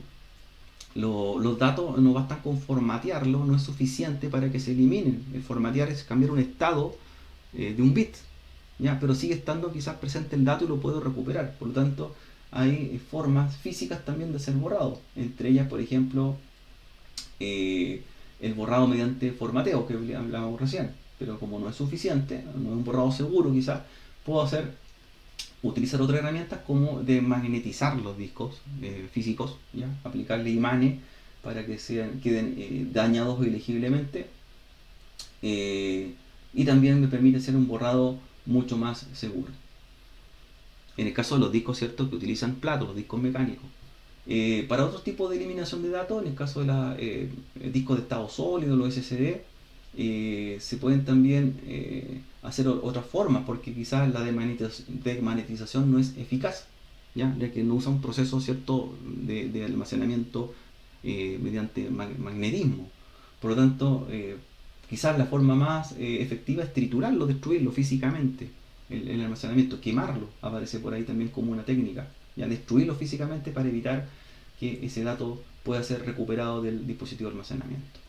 los datos no bastan con formatearlo, no es suficiente para que se eliminen. El formatear es cambiar un estado de un bit, ¿ya? Pero sigue estando quizás presente el dato y lo puedo recuperar. Por lo tanto, hay formas físicas también de ser borrado. Entre ellas, por ejemplo, el borrado mediante formateo que hablábamos recién, pero como no es suficiente, no es un borrado seguro quizás, puedo utilizar otras herramientas como de magnetizar los discos físicos, ¿ya? Aplicarle imanes para que queden dañados ilegiblemente, y también me permite hacer un borrado mucho más seguro. En el caso de los discos, ¿cierto?, que utilizan platos, los discos mecánicos. Para otros tipos de eliminación de datos, en el caso de los discos de estado sólido, los SSD, se pueden también hacer otras formas, porque quizás la desmagnetización no es eficaz, ya que no usa un proceso, ¿cierto?, de almacenamiento mediante magnetismo. Por lo tanto, quizás la forma más efectiva es triturarlo, destruirlo físicamente, el almacenamiento, quemarlo, aparece por ahí también como una técnica, ya destruirlo físicamente para evitar que ese dato pueda ser recuperado del dispositivo de almacenamiento.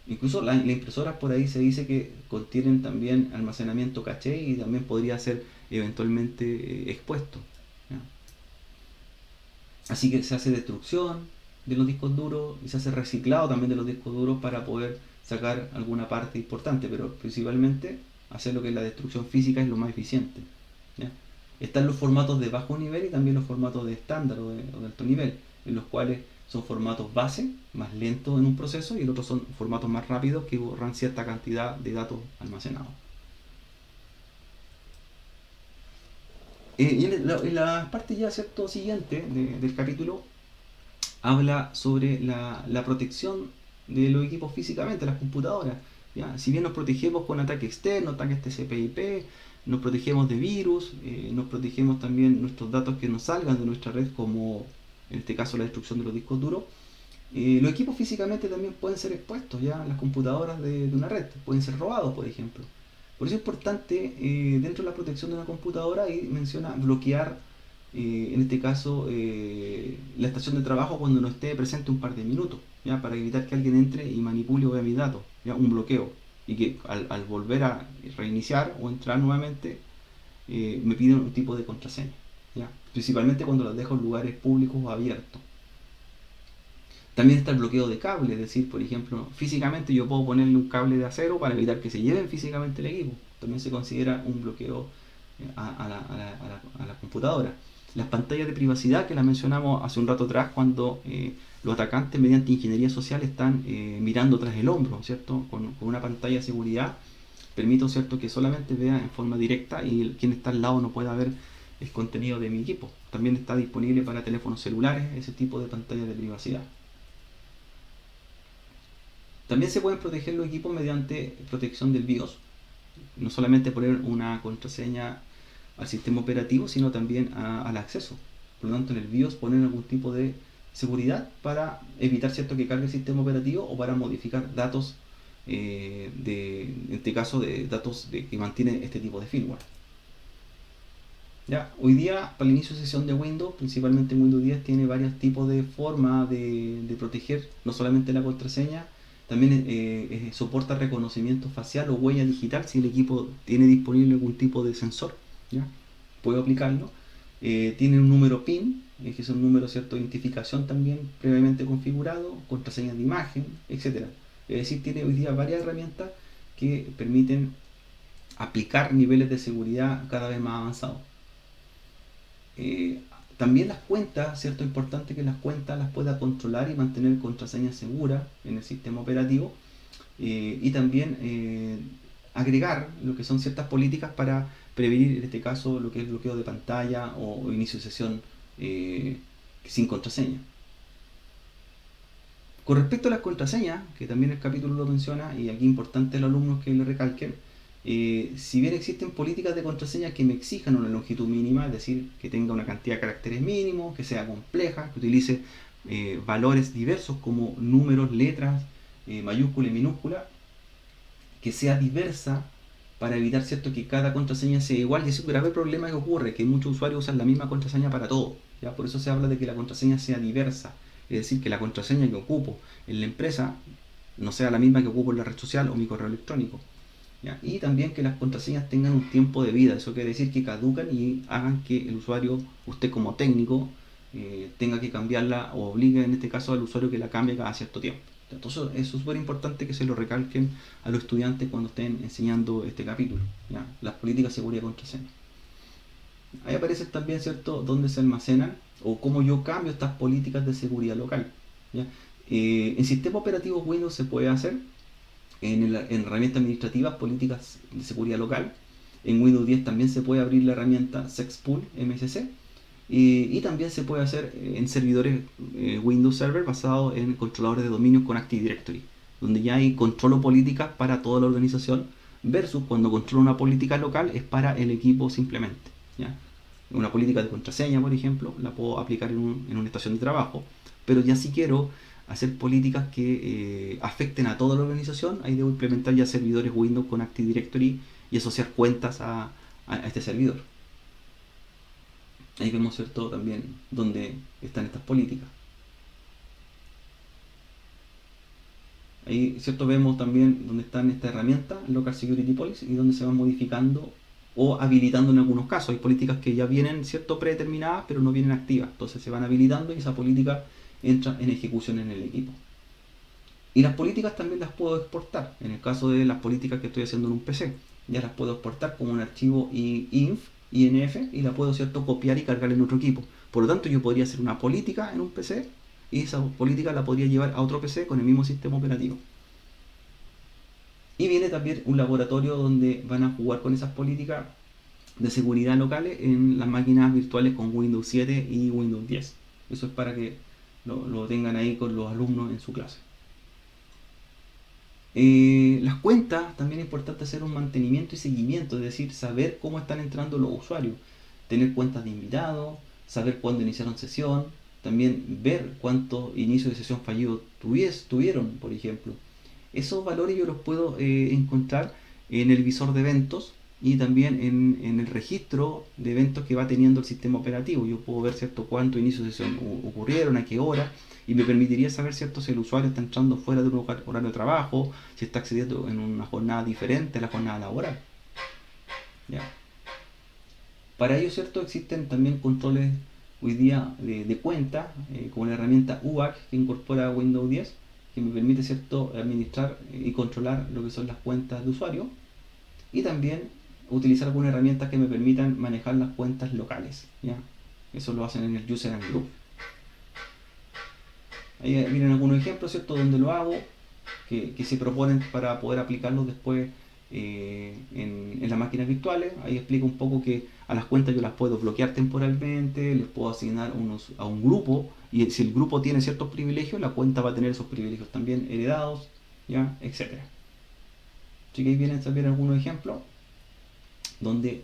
Incluso las impresoras por ahí se dice que contienen también almacenamiento caché y también podría ser eventualmente expuesto, ¿ya? Así que se hace destrucción de los discos duros y se hace reciclado también de los discos duros para poder sacar alguna parte importante, pero principalmente hacer lo que es la destrucción física es lo más eficiente, ¿ya? Están los formatos de bajo nivel y también los formatos de estándar o de alto nivel, en los cuales son formatos base, más lentos en un proceso, y el otro son formatos más rápidos que borran cierta cantidad de datos almacenados. Y en la parte ya, ¿cierto?, siguiente del capítulo habla sobre la protección de los equipos físicamente, las computadoras, ¿ya? Si bien nos protegemos con ataques externos, ataques TCP/IP, nos protegemos de virus, nos protegemos también nuestros datos que nos salgan de nuestra red, como en este caso la destrucción de los discos duros. Los equipos físicamente también pueden ser expuestos, ya las computadoras de una red, pueden ser robados, por ejemplo. Por eso es importante, dentro de la protección de una computadora, y menciona bloquear, en este caso, la estación de trabajo cuando no esté presente un par de minutos, ¿ya? Para evitar que alguien entre y manipule o vea mis datos, ¿ya? Un bloqueo. Y que al volver a reiniciar o entrar nuevamente, me piden un tipo de contraseña, ¿ya? Principalmente cuando las dejo en lugares públicos o abiertos. También está el bloqueo de cable, es decir, por ejemplo, físicamente yo puedo ponerle un cable de acero para evitar que se lleven físicamente el equipo. También se considera un bloqueo a la computadora. Las pantallas de privacidad que las mencionamos hace un rato atrás, cuando los atacantes mediante ingeniería social están mirando tras el hombro, ¿cierto? Con una pantalla de seguridad permito, ¿cierto?, que solamente vea en forma directa y quien está al lado no pueda ver el contenido de mi equipo. También está disponible para teléfonos celulares ese tipo de pantallas de privacidad. También se pueden proteger los equipos mediante protección del BIOS. No solamente poner una contraseña al sistema operativo, sino también al acceso. Por lo tanto, en el BIOS poner algún tipo de seguridad para evitar, ¿cierto?, que cargue el sistema operativo, o para modificar datos, en este caso, de datos que mantiene este tipo de firmware. Ya, hoy día, para el inicio de sesión de Windows, principalmente Windows 10, tiene varios tipos de formas de proteger, no solamente la contraseña, también soporta reconocimiento facial o huella digital si el equipo tiene disponible algún tipo de sensor, ¿ya? Puedo aplicarlo. Tiene un número PIN, que es un número, ¿cierto?, de identificación también previamente configurado, contraseñas de imagen, etcétera. Es decir, tiene hoy día varias herramientas que permiten aplicar niveles de seguridad cada vez más avanzados. También las cuentas, ¿cierto? Es importante que las cuentas las pueda controlar y mantener contraseñas seguras en el sistema operativo, y también agregar lo que son ciertas políticas para prevenir, en este caso, lo que es bloqueo de pantalla o inicio de sesión sin contraseña. Con respecto a las contraseñas, que también el capítulo lo menciona, y aquí es importante a los alumnos que le recalquen, si bien existen políticas de contraseña que me exijan una longitud mínima, es decir, que tenga una cantidad de caracteres mínimos, que sea compleja, que utilice valores diversos como números, letras, mayúscula y minúscula, que sea diversa para evitar, ¿cierto?, que cada contraseña sea igual. Y es un grave problema que ocurre, que muchos usuarios usan la misma contraseña para todo, ¿ya? Por eso se habla de que la contraseña sea diversa, es decir, que la contraseña que ocupo en la empresa no sea la misma que ocupo en la red social o mi correo electrónico, ¿ya? Y también que las contraseñas tengan un tiempo de vida. Eso quiere decir que caducan y hagan que el usuario, usted como técnico, tenga que cambiarla, o obligue en este caso al usuario que la cambie cada cierto tiempo. Entonces es súper importante que se lo recalquen a los estudiantes cuando estén enseñando este capítulo, ¿ya? Las políticas de seguridad y contraseña. Ahí aparece también, ¿cierto?, dónde se almacenan o cómo yo cambio estas políticas de seguridad local, ¿ya? En sistema operativo Windows se puede hacer, en herramientas administrativas, políticas de seguridad local. En Windows 10 también se puede abrir la herramienta Sexpool MSC. Y también se puede hacer en servidores Windows Server basados en controladores de dominio con Active Directory, donde ya hay controlo políticas para toda la organización, versus cuando controlo una política local es para el equipo simplemente, ¿ya? Una política de contraseña, por ejemplo, la puedo aplicar en una estación de trabajo, pero ya si quiero hacer políticas que afecten a toda la organización, ahí debo implementar ya servidores Windows con Active Directory y asociar cuentas a este servidor. Ahí vemos, ¿cierto?, también dónde están estas políticas. Ahí, ¿cierto?, vemos también dónde están estas herramientas, Local Security Policy, y dónde se van modificando o habilitando en algunos casos. Hay políticas que ya vienen, ¿cierto?, predeterminadas, pero no vienen activas. Entonces se van habilitando y esa política entra en ejecución en el equipo. Y las políticas también las puedo exportar. En el caso de las políticas que estoy haciendo en un PC, ya las puedo exportar como un archivo INF, y la puedo, ¿cierto?, copiar y cargar en otro equipo. Por lo tanto, yo podría hacer una política en un PC y esa política la podría llevar a otro PC con el mismo sistema operativo. Y viene también un laboratorio donde van a jugar con esas políticas de seguridad locales en las máquinas virtuales con Windows 7 y Windows 10. Eso es para que lo tengan ahí con los alumnos en su clase. Las cuentas, también es importante hacer un mantenimiento y seguimiento, es decir, saber cómo están entrando los usuarios, tener cuentas de invitados, saber cuándo iniciaron sesión, también ver cuántos inicios de sesión fallidos tuvieron, por ejemplo. Esos valores yo los puedo encontrar en el visor de eventos y también en el registro de eventos que va teniendo el sistema operativo. Yo puedo ver, ¿cierto?, cuántos inicios de sesión ocurrieron, a qué hora, y me permitiría saber, ¿cierto?, si el usuario está entrando fuera de un horario de trabajo, si está accediendo en una jornada diferente a la jornada laboral. ¿Ya? Para ello, ¿cierto?, existen también controles hoy día de cuenta, como la herramienta UAC que incorpora Windows 10, que me permite, ¿cierto?, administrar y controlar lo que son las cuentas de usuario, y también utilizar algunas herramientas que me permitan manejar las cuentas locales, ¿ya? Eso lo hacen en el User and Group. Ahí miren algunos ejemplos, ¿cierto?, donde lo hago, que se proponen para poder aplicarlos después en las máquinas virtuales. Ahí explico un poco que a las cuentas yo las puedo bloquear temporalmente, les puedo asignar a un grupo, y si el grupo tiene ciertos privilegios, la cuenta va a tener esos privilegios también heredados, ¿ya?, etcétera. Así que ahí vienen también algunos ejemplos donde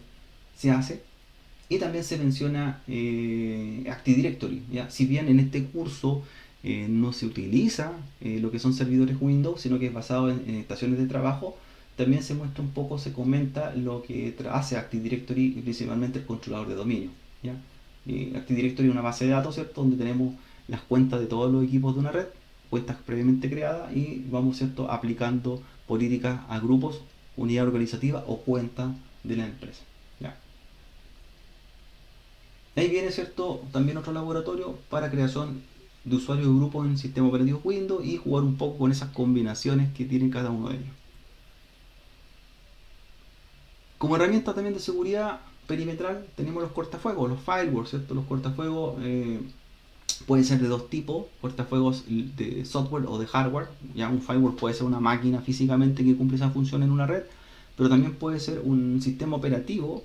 se hace. Y también se menciona Active Directory, ¿ya? Si bien en este curso no se utiliza lo que son servidores Windows, sino que es basado en estaciones de trabajo, también se muestra un poco, se comenta lo que hace Active Directory y principalmente el controlador de dominio, ¿ya? Active Directory es una base de datos, ¿cierto?, donde tenemos las cuentas de todos los equipos de una red, cuentas previamente creadas, y vamos, ¿cierto?, aplicando políticas a grupos, unidad organizativa o cuentas de la empresa, ¿ya? Ahí viene, ¿cierto?, también otro laboratorio para creación de usuarios de grupos en sistema operativo Windows y jugar un poco con esas combinaciones que tienen cada uno de ellos. Como herramienta también de seguridad perimetral tenemos los cortafuegos, los firewalls, ¿cierto? Los cortafuegos pueden ser de dos tipos, cortafuegos de software o de hardware. Ya un firewall puede ser una máquina físicamente que cumple esa función en una red, pero también puede ser un sistema operativo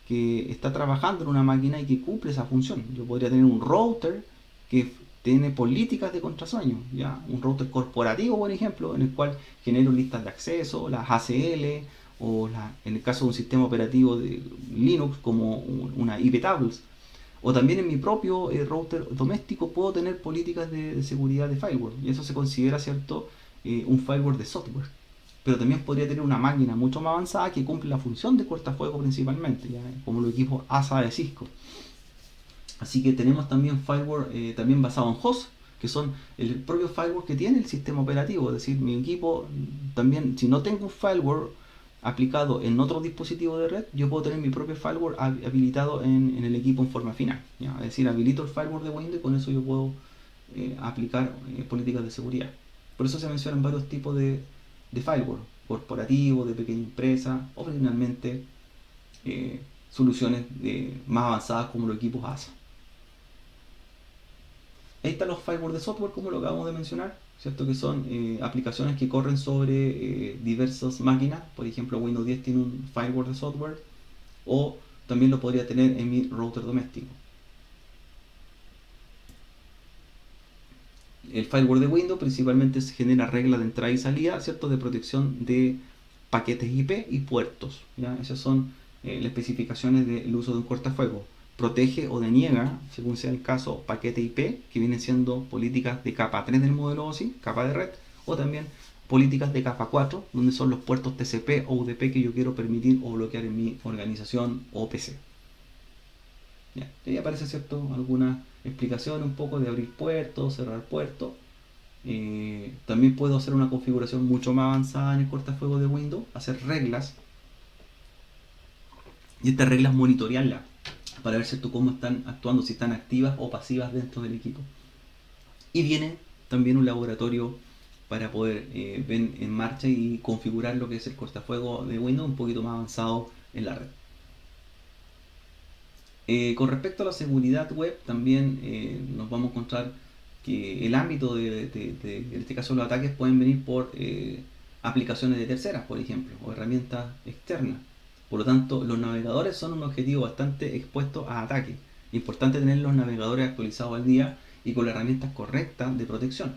que está trabajando en una máquina y que cumple esa función. Yo podría tener un router que tiene políticas de contraseña, ¿ya? Un router corporativo, por ejemplo, en el cual genero listas de acceso, las ACL, o en el caso de un sistema operativo de Linux como una IP tables. O también en mi propio router doméstico puedo tener políticas de seguridad de firewall, y eso se considera, ¿cierto?, un firewall de software. Pero también podría tener una máquina mucho más avanzada que cumple la función de cortafuegos principalmente, ¿ya?, como los equipos ASA de Cisco. Así que tenemos también firewall también basado en host, que son el propio firewall que tiene el sistema operativo. Es decir, mi equipo también, si no tengo un firewall aplicado en otro dispositivo de red, yo puedo tener mi propio firewall habilitado en el equipo en forma final, ¿ya? Es decir, habilito el firewall de Windows y con eso yo puedo aplicar políticas de seguridad. Por eso se mencionan varios tipos de firewall, corporativo, de pequeña empresa, o finalmente soluciones más avanzadas como los equipos ASA. Ahí están los firewall de software, como lo acabamos de mencionar, ¿cierto? Que son aplicaciones que corren sobre diversas máquinas. Por ejemplo, Windows 10 tiene un firewall de software, o también lo podría tener en mi router doméstico. El firewall de Windows principalmente se genera reglas de entrada y salida, ¿cierto? De protección de paquetes IP y puertos, ¿ya? Esas son las especificaciones del uso de un cortafuegos. Protege o deniega, según sea el caso, paquete IP, que vienen siendo políticas de capa 3 del modelo OSI, capa de red, o también políticas de capa 4, donde son los puertos TCP o UDP que yo quiero permitir o bloquear en mi organización o PC. ¿Ya? Ahí aparece, ¿cierto?, alguna explicación un poco de abrir puertos, cerrar puertos. También puedo hacer una configuración mucho más avanzada en el cortafuegos de Windows, hacer reglas, y estas reglas monitorearlas para ver, ¿cierto?, cómo están actuando, si están activas o pasivas dentro del equipo. Y viene también un laboratorio para poder ver en marcha y configurar lo que es el cortafuegos de Windows un poquito más avanzado en la red. Con respecto a la seguridad web, también nos vamos a encontrar que el ámbito en este caso los ataques pueden venir por aplicaciones de terceras, por ejemplo, o herramientas externas. Por lo tanto, los navegadores son un objetivo bastante expuesto a ataques. Importante tener los navegadores actualizados al día y con las herramientas correctas de protección.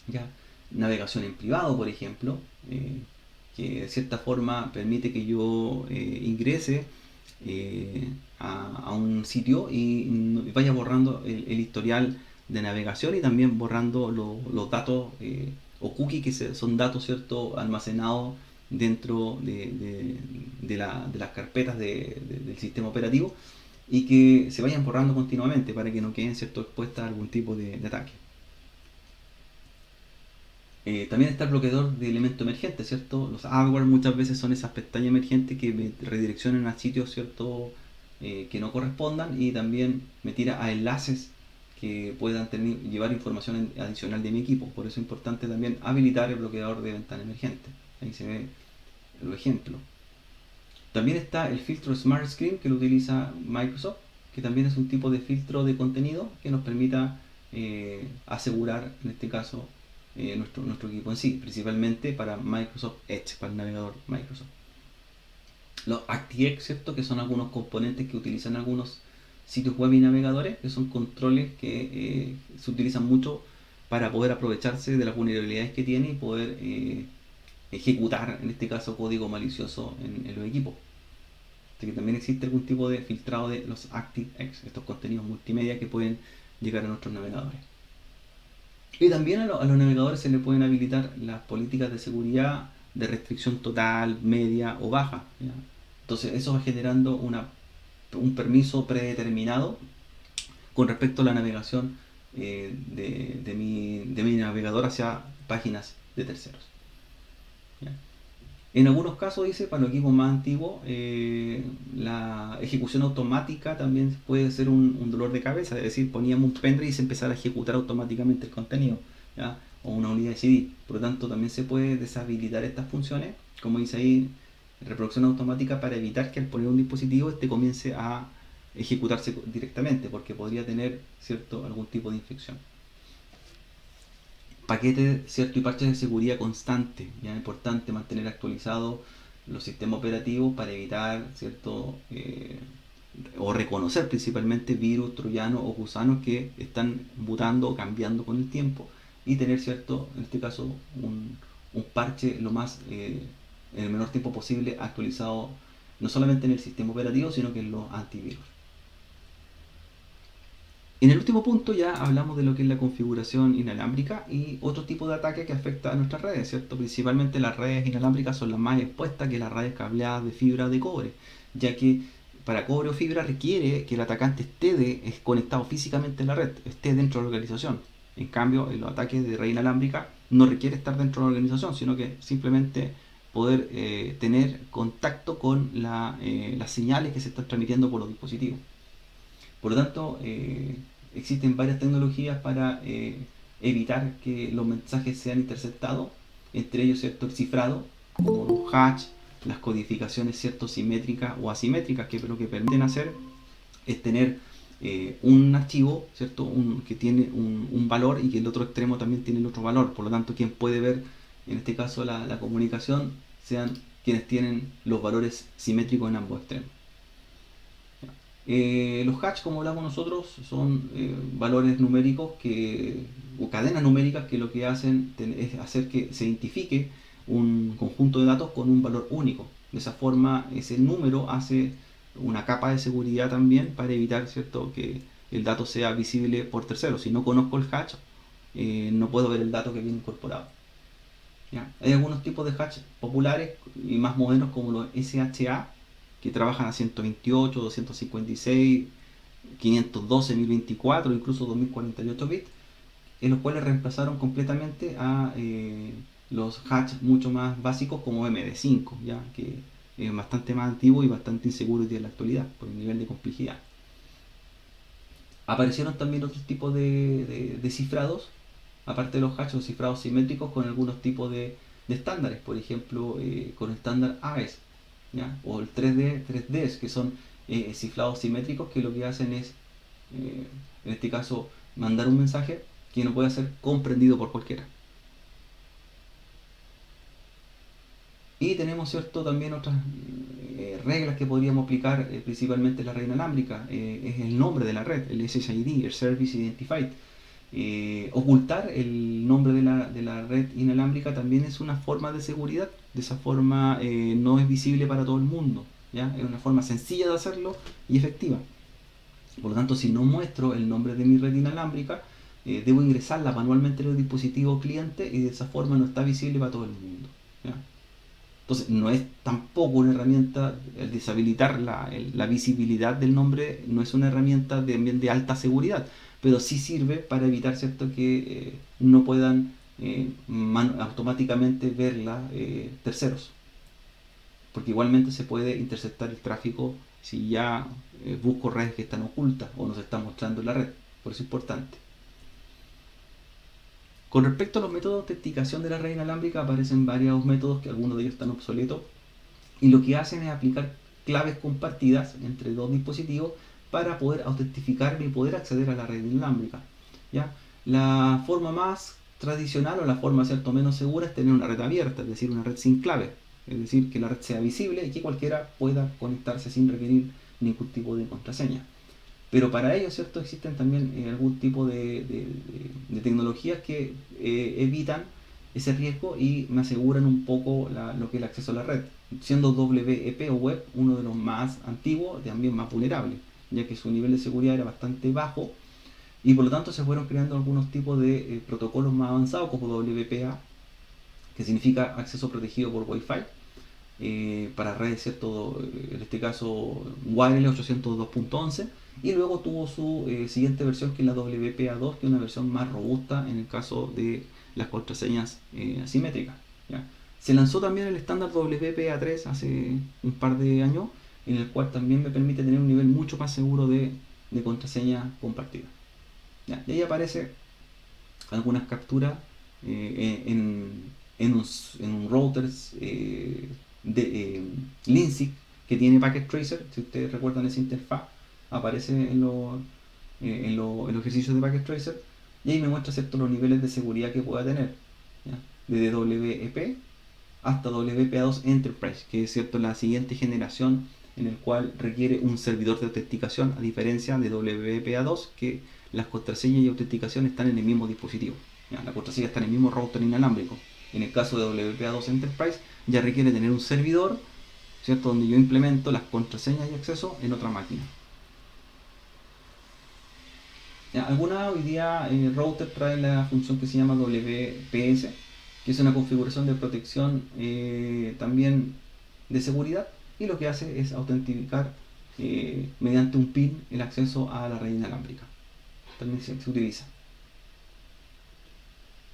¿Ya? Navegación en privado, por ejemplo, que de cierta forma permite que yo ingrese a un sitio y vaya borrando el historial de navegación y también borrando los datos o cookies, que son datos, ¿cierto?, almacenados dentro de las carpetas del sistema operativo, y que se vayan borrando continuamente para que no queden, ¿cierto?, expuestas a algún tipo de ataque. También está el bloqueador de elementos emergentes, ¿cierto? Los adware muchas veces son esas pestañas emergentes que me redireccionan a sitios, ¿cierto?, que no correspondan, y también me tira a enlaces que puedan llevar información adicional de mi equipo. Por eso es importante también habilitar el bloqueador de ventana emergente. Ahí se ve el ejemplo. También está el filtro Smart Screen, que lo utiliza Microsoft, que también es un tipo de filtro de contenido que nos permita asegurar, en este caso, nuestro equipo en sí, principalmente para Microsoft Edge, para el navegador Microsoft. Los ActiX, ¿cierto?, que son algunos componentes que utilizan algunos sitios web y navegadores, que son controles que se utilizan mucho para poder aprovecharse de las vulnerabilidades que tiene y poder ejecutar, en este caso, código malicioso en los equipos. Así que también existe algún tipo de filtrado de los ActiveX, estos contenidos multimedia que pueden llegar a nuestros navegadores. Y también a los navegadores se le pueden habilitar las políticas de seguridad de restricción total, media o baja, ¿ya? Entonces eso va generando un permiso predeterminado con respecto a la navegación de mi navegador hacia páginas de terceros, ¿ya? En algunos casos, dice, para los equipos más antiguos, la ejecución automática también puede ser un dolor de cabeza. Es decir, poníamos un pendrive y se empezara a ejecutar automáticamente el contenido, ¿ya?, o una unidad de CD. Por lo tanto, también se puede deshabilitar estas funciones, como dice ahí, reproducción automática, para evitar que al poner un dispositivo este comience a ejecutarse directamente, porque podría tener, ¿cierto?, algún tipo de infección. Paquetes, ¿cierto?, y parches de seguridad constante. Ya es importante mantener actualizados los sistemas operativos para evitar, ¿cierto?, o reconocer principalmente virus, troyanos o gusanos que están mutando o cambiando con el tiempo, y tener, ¿cierto?, en este caso un parche lo más en el menor tiempo posible actualizado, no solamente en el sistema operativo, sino que en los antivirus. En el último punto ya hablamos de lo que es la configuración inalámbrica y otro tipo de ataque que afecta a nuestras redes, ¿cierto? Principalmente las redes inalámbricas son las más expuestas que las redes cableadas de fibra de cobre, ya que para cobre o fibra requiere que el atacante esté conectado físicamente en la red, esté dentro de la organización. En cambio, en los ataques de red inalámbrica no requiere estar dentro de la organización, sino que simplemente poder tener contacto con las señales que se están transmitiendo por los dispositivos. Por lo tanto, existen varias tecnologías para evitar que los mensajes sean interceptados, entre ellos, ¿cierto?, el cifrado, como los hash, las codificaciones, ¿cierto?, simétricas o asimétricas, que lo que permiten hacer es tener un archivo, ¿cierto?, que tiene un valor y que el otro extremo también tiene el otro valor. Por lo tanto, quien puede ver, en este caso, la comunicación, sean quienes tienen los valores simétricos en ambos extremos. Los hash, como hablamos nosotros, son valores numéricos o cadenas numéricas que lo que hacen es hacer que se identifique un conjunto de datos con un valor único. De esa forma, ese número hace una capa de seguridad también para evitar, ¿cierto?, que el dato sea visible por terceros. Si no conozco el hash, no puedo ver el dato que viene incorporado. ¿Ya? Hay algunos tipos de hash populares y más modernos, como los SHA, que trabajan a 128, 256, 512, 1024, incluso 2048 bits, en los cuales reemplazaron completamente a los hash mucho más básicos como MD5, ¿ya?, que es bastante más antiguo y bastante inseguro hoy día en la actualidad por el nivel de complejidad. Aparecieron también otros tipos de cifrados, aparte de los hash, los cifrados simétricos con algunos tipos de estándares, por ejemplo, con el estándar AES, ¿ya?, o el 3D, que son cifrados simétricos que lo que hacen es, en este caso, mandar un mensaje que no puede ser comprendido por cualquiera. Y tenemos, ¿cierto?, también otras reglas que podríamos aplicar, principalmente la red inalámbrica. Es el nombre de la red, el SSID, el Service Identified. Ocultar el nombre de la red inalámbrica también es una forma de seguridad. De esa forma no es visible para todo el mundo, ¿ya? Es una forma sencilla de hacerlo y efectiva. Por lo tanto, si no muestro el nombre de mi red inalámbrica, debo ingresarla manualmente en el dispositivo cliente y de esa forma no está visible para todo el mundo, ¿ya? Entonces, no es tampoco una herramienta, el deshabilitar la visibilidad del nombre no es una herramienta de alta seguridad, pero sí sirve para evitar, ¿cierto?, que no puedan automáticamente verla terceros. Porque igualmente se puede interceptar el tráfico si ya busco redes que están ocultas o no se están mostrando en la red. Por eso es importante. Con respecto a los métodos de autenticación de la red inalámbrica, aparecen varios métodos, que algunos de ellos están obsoletos, y lo que hacen es aplicar claves compartidas entre dos dispositivos para poder autentificarme y poder acceder a la red inalámbrica, ¿ya? La forma más tradicional o la forma, ¿cierto?, menos segura es tener una red abierta, es decir, una red sin clave, es decir, que la red sea visible y que cualquiera pueda conectarse sin requerir ningún tipo de contraseña. Pero para ello, ¿cierto?, existen también algún tipo de tecnologías que evitan ese riesgo y me aseguran un poco lo que es el acceso a la red, siendo WEP o web uno de los más antiguos y también más vulnerables, ya que su nivel de seguridad era bastante bajo y por lo tanto se fueron creando algunos tipos de protocolos más avanzados como WPA, que significa acceso protegido por Wi-Fi, para redes, ¿cierto?, en este caso Wireless 802.11, y luego tuvo su siguiente versión, que es la WPA2, que es una versión más robusta en el caso de las contraseñas asimétricas, ¿ya? Se lanzó también el estándar WPA3 hace un par de años, en el cual también me permite tener un nivel mucho más seguro de contraseña compartida, ¿ya? Y ahí aparece algunas capturas en un router Linksys que tiene Packet Tracer. Si ustedes recuerdan esa interfaz, aparece en los ejercicios de Packet Tracer, y ahí me muestra, ¿cierto?, los niveles de seguridad que pueda tener, ¿ya?, desde WEP hasta WPA2 Enterprise, que es, ¿cierto?, la siguiente generación en el cual requiere un servidor de autenticación, a diferencia de WPA2, que las contraseñas y autenticación están en el mismo dispositivo, ¿ya? La contraseña está en el mismo router inalámbrico. En el caso de WPA2 Enterprise ya requiere tener un servidor, ¿cierto?, donde yo implemento las contraseñas y acceso en otra máquina. Algunas hoy día router traen la función que se llama WPS, que es una configuración de protección también de seguridad, y lo que hace es autentificar mediante un PIN el acceso a la red inalámbrica. También se utiliza.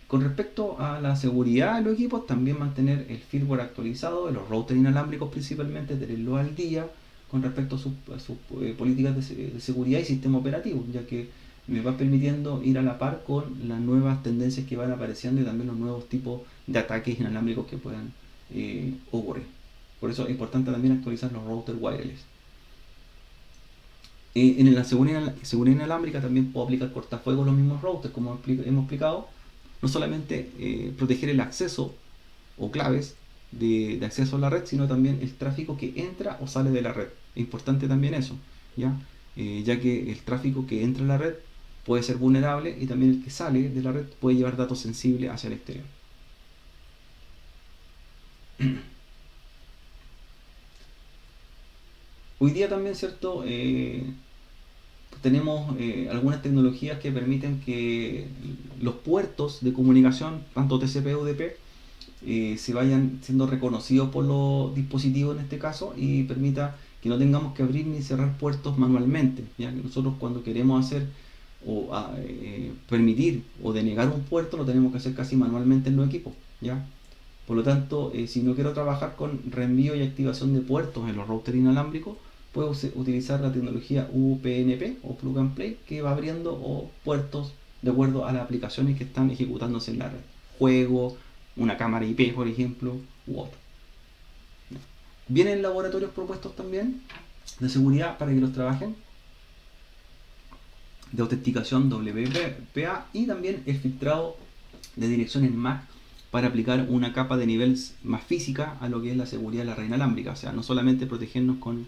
Con respecto a la seguridad de los equipos, también mantener el firmware actualizado de los routers inalámbricos, principalmente tenerlo al día con respecto a sus políticas de seguridad y sistema operativo, ya que me va permitiendo ir a la par con las nuevas tendencias que van apareciendo y también los nuevos tipos de ataques inalámbricos que puedan ocurrir. Por eso es importante también actualizar los routers wireless. En la seguridad inalámbrica también puedo aplicar cortafuegos los mismos routers, como hemos explicado. No solamente proteger el acceso o claves de acceso a la red, sino también el tráfico que entra o sale de la red. Es importante también eso, ¿ya? Ya que el tráfico que entra a la red puede ser vulnerable y también el que sale de la red puede llevar datos sensibles hacia el exterior. Hoy día también, ¿cierto? Tenemos algunas tecnologías que permiten que los puertos de comunicación, tanto TCP o UDP, se vayan siendo reconocidos por los dispositivos en este caso y permita que no tengamos que abrir ni cerrar puertos manualmente, ya que nosotros cuando queremos hacer o permitir o denegar un puerto lo tenemos que hacer casi manualmente en los equipos, ya. Por lo tanto, si no quiero trabajar con reenvío y activación de puertos en los routers inalámbricos, puedo utilizar la tecnología UPnP o Plug and Play, que va abriendo puertos de acuerdo a las aplicaciones que están ejecutándose en la red. Juego, una cámara IP, por ejemplo, u otro. Vienen laboratorios propuestos también de seguridad para que los trabajen, de autenticación WPA y también el filtrado de direcciones MAC para aplicar una capa de nivel más física a lo que es la seguridad de la red inalámbrica. O sea, no solamente protegernos con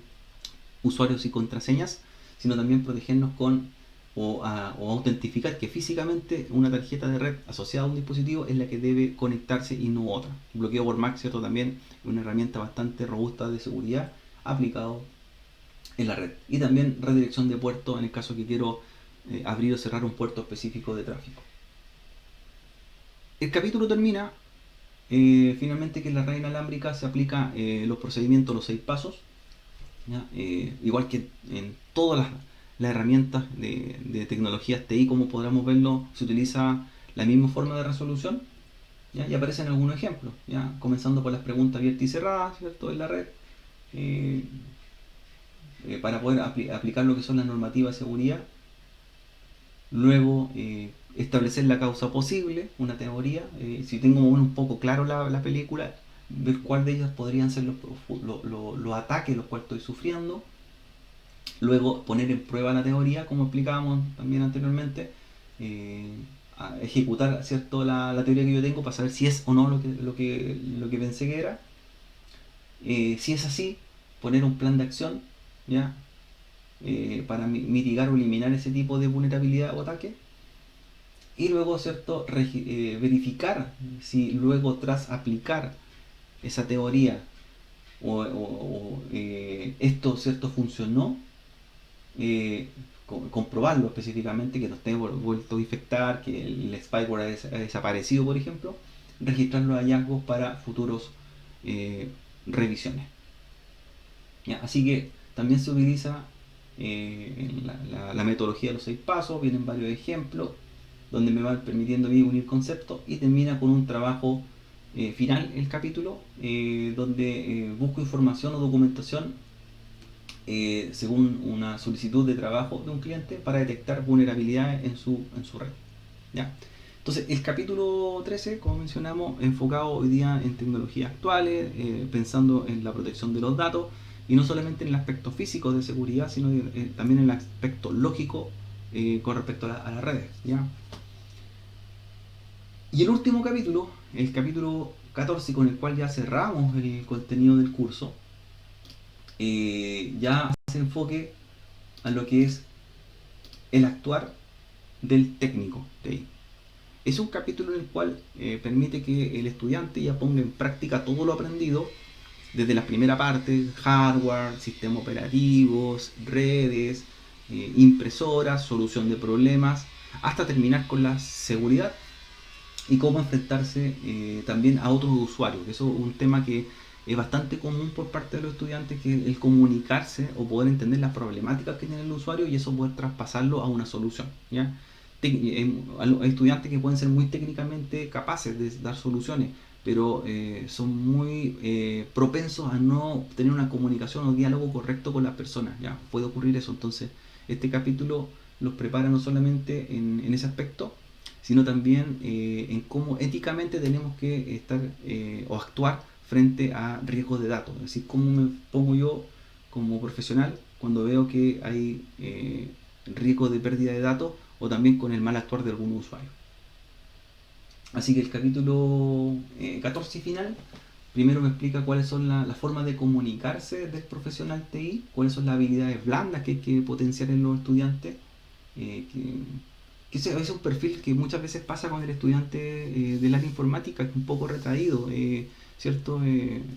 usuarios y contraseñas, sino también protegernos con o autentificar que físicamente una tarjeta de red asociada a un dispositivo es la que debe conectarse y no otra. El bloqueo por MAC, ¿cierto? También es una herramienta bastante robusta de seguridad aplicado en la red. Y también redirección de puertos en el caso que quiero abrir o cerrar un puerto específico de tráfico. El capítulo termina finalmente que en la red inalámbrica se aplica los procedimientos, los 6 pasos, igual que en todas las herramientas de tecnologías TI, como podamos verlo, se utiliza la misma forma de resolución, ¿ya? Y aparecen algunos ejemplos, ¿ya? Comenzando por las preguntas abiertas y cerradas, ¿cierto? En la red, para poder aplicar lo que son las normativas de seguridad. Luego, establecer la causa posible, una teoría. Si tengo un poco claro la película, ver cuál de ellas podrían ser los ataques los cuales estoy sufriendo. Luego, poner en prueba la teoría, como explicábamos también anteriormente. Ejecutar, ¿cierto? La teoría que yo tengo para saber si es o no lo que pensé que era. Si es así, poner un plan de acción, ¿ya? Para mitigar o eliminar ese tipo de vulnerabilidad o ataque. Y luego, ¿cierto? Verificar si luego tras aplicar esa teoría esto, ¿cierto? Funcionó, comprobarlo específicamente, que no esté vuelto a infectar, que el spyware ha desaparecido, por ejemplo, registrar los hallazgos para futuros revisiones. ¿Ya? Así que también se utiliza la metodología de los 6 pasos, vienen varios ejemplos donde me va permitiendo unir conceptos y termina con un trabajo final, el capítulo, donde busco información o documentación según una solicitud de trabajo de un cliente para detectar vulnerabilidades en su red, ¿ya? Entonces, el capítulo 13, como mencionamos, enfocado hoy día en tecnologías actuales, pensando en la protección de los datos, y no solamente en el aspecto físico de seguridad, sino también en el aspecto lógico con respecto a las redes, ¿ya? Y el último capítulo, el capítulo 14, con el cual ya cerramos el contenido del curso, ya hace enfoque a lo que es el actuar del técnico de ahí. Es un capítulo en el cual permite que el estudiante ya ponga en práctica todo lo aprendido desde la primera parte: hardware, sistemas operativos, redes, impresoras, solución de problemas, hasta terminar con la seguridad y cómo enfrentarse también a otros usuarios. Eso es un tema que es bastante común por parte de los estudiantes, que el comunicarse o poder entender las problemáticas que tiene el usuario y eso poder traspasarlo a una solución, ¿ya? Hay estudiantes que pueden ser muy técnicamente capaces de dar soluciones, pero son muy propensos a no tener una comunicación o diálogo correcto con las personas, ¿ya? Puede ocurrir eso. Entonces, este capítulo los prepara no solamente en ese aspecto, sino también en cómo éticamente tenemos que estar o actuar frente a riesgos de datos. Es decir, cómo me pongo yo como profesional cuando veo que hay riesgo de pérdida de datos o también con el mal actuar de algún usuario. Así que el capítulo 14 final primero me explica cuáles son las formas de comunicarse del profesional TI, cuáles son las habilidades blandas que hay que potenciar en los estudiantes, que ese es un perfil que muchas veces pasa con el estudiante del área informática, que es un poco retraído, ¿cierto?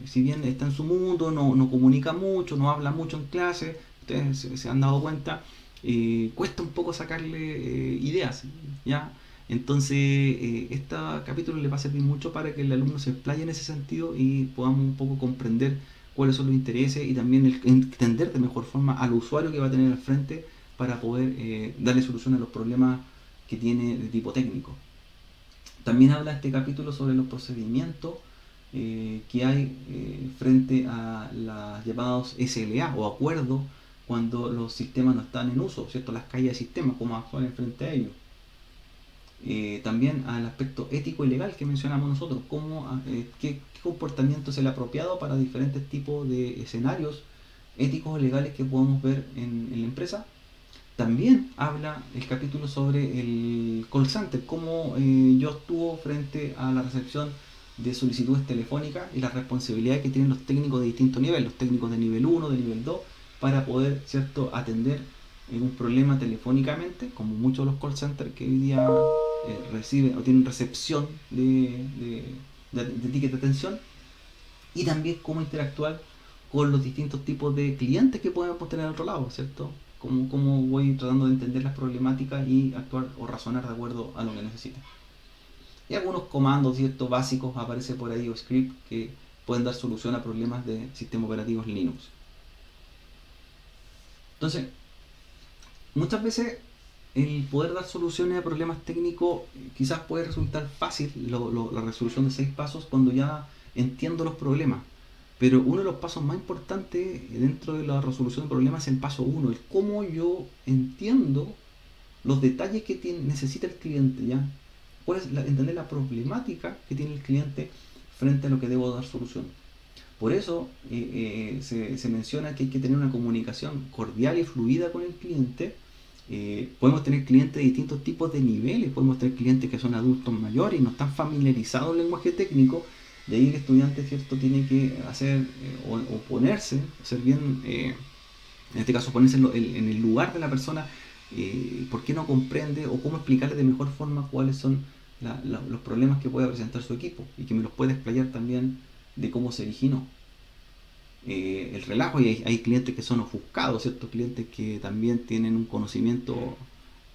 Si bien está en su mundo, no comunica mucho, no habla mucho en clase, ustedes se han dado cuenta, cuesta un poco sacarle ideas, ¿ya? Entonces, este capítulo le va a servir mucho para que el alumno se explaye en ese sentido y podamos un poco comprender cuáles son los intereses y también entender de mejor forma al usuario que va a tener al frente para poder darle solución a los problemas que tiene de tipo técnico. También habla este capítulo sobre los procedimientos que hay frente a los llamados SLA o acuerdos cuando los sistemas no están en uso, ¿cierto? Las caídas de sistemas, cómo actuar en frente a ellos. También al aspecto ético y legal que mencionamos nosotros, qué comportamiento es el apropiado para diferentes tipos de escenarios éticos o legales que podemos ver en la empresa. También habla el capítulo sobre el call center, cómo yo actúo frente a la recepción de solicitudes telefónicas y las responsabilidades que tienen los técnicos de distintos niveles, los técnicos de nivel 1, de nivel 2, para poder, ¿cierto?, atender un problema telefónicamente, como muchos de los call centers que hoy día reciben o tienen recepción de ticket de atención, y también cómo interactuar con los distintos tipos de clientes que podemos tener al otro lado, ¿cierto? Cómo voy tratando de entender las problemáticas y actuar o razonar de acuerdo a lo que necesiten. Y algunos comandos, ¿cierto?, básicos aparecen por ahí o script que pueden dar solución a problemas de sistemas operativos Linux. Entonces, muchas veces el poder dar soluciones a problemas técnicos quizás puede resultar fácil, la resolución de 6 pasos, cuando ya entiendo los problemas. Pero uno de los pasos más importantes dentro de la resolución de problemas es el paso 1, el cómo yo entiendo los detalles que necesita el cliente, ¿ya? ¿Cuál es entender la problemática que tiene el cliente frente a lo que debo dar solución? Por eso se menciona que hay que tener una comunicación cordial y fluida con el cliente. Podemos tener clientes de distintos tipos de niveles, podemos tener clientes que son adultos mayores y no están familiarizados en el lenguaje técnico. De ahí el estudiante, ¿cierto?, tiene que hacer o ponerse, hacer bien, en este caso ponerse en el lugar de la persona, por qué no comprende o cómo explicarle de mejor forma cuáles son los problemas que puede presentar su equipo y que me los puede explayar también de cómo se originó. El relajo, y hay clientes que son ofuscados, ciertos clientes que también tienen un conocimiento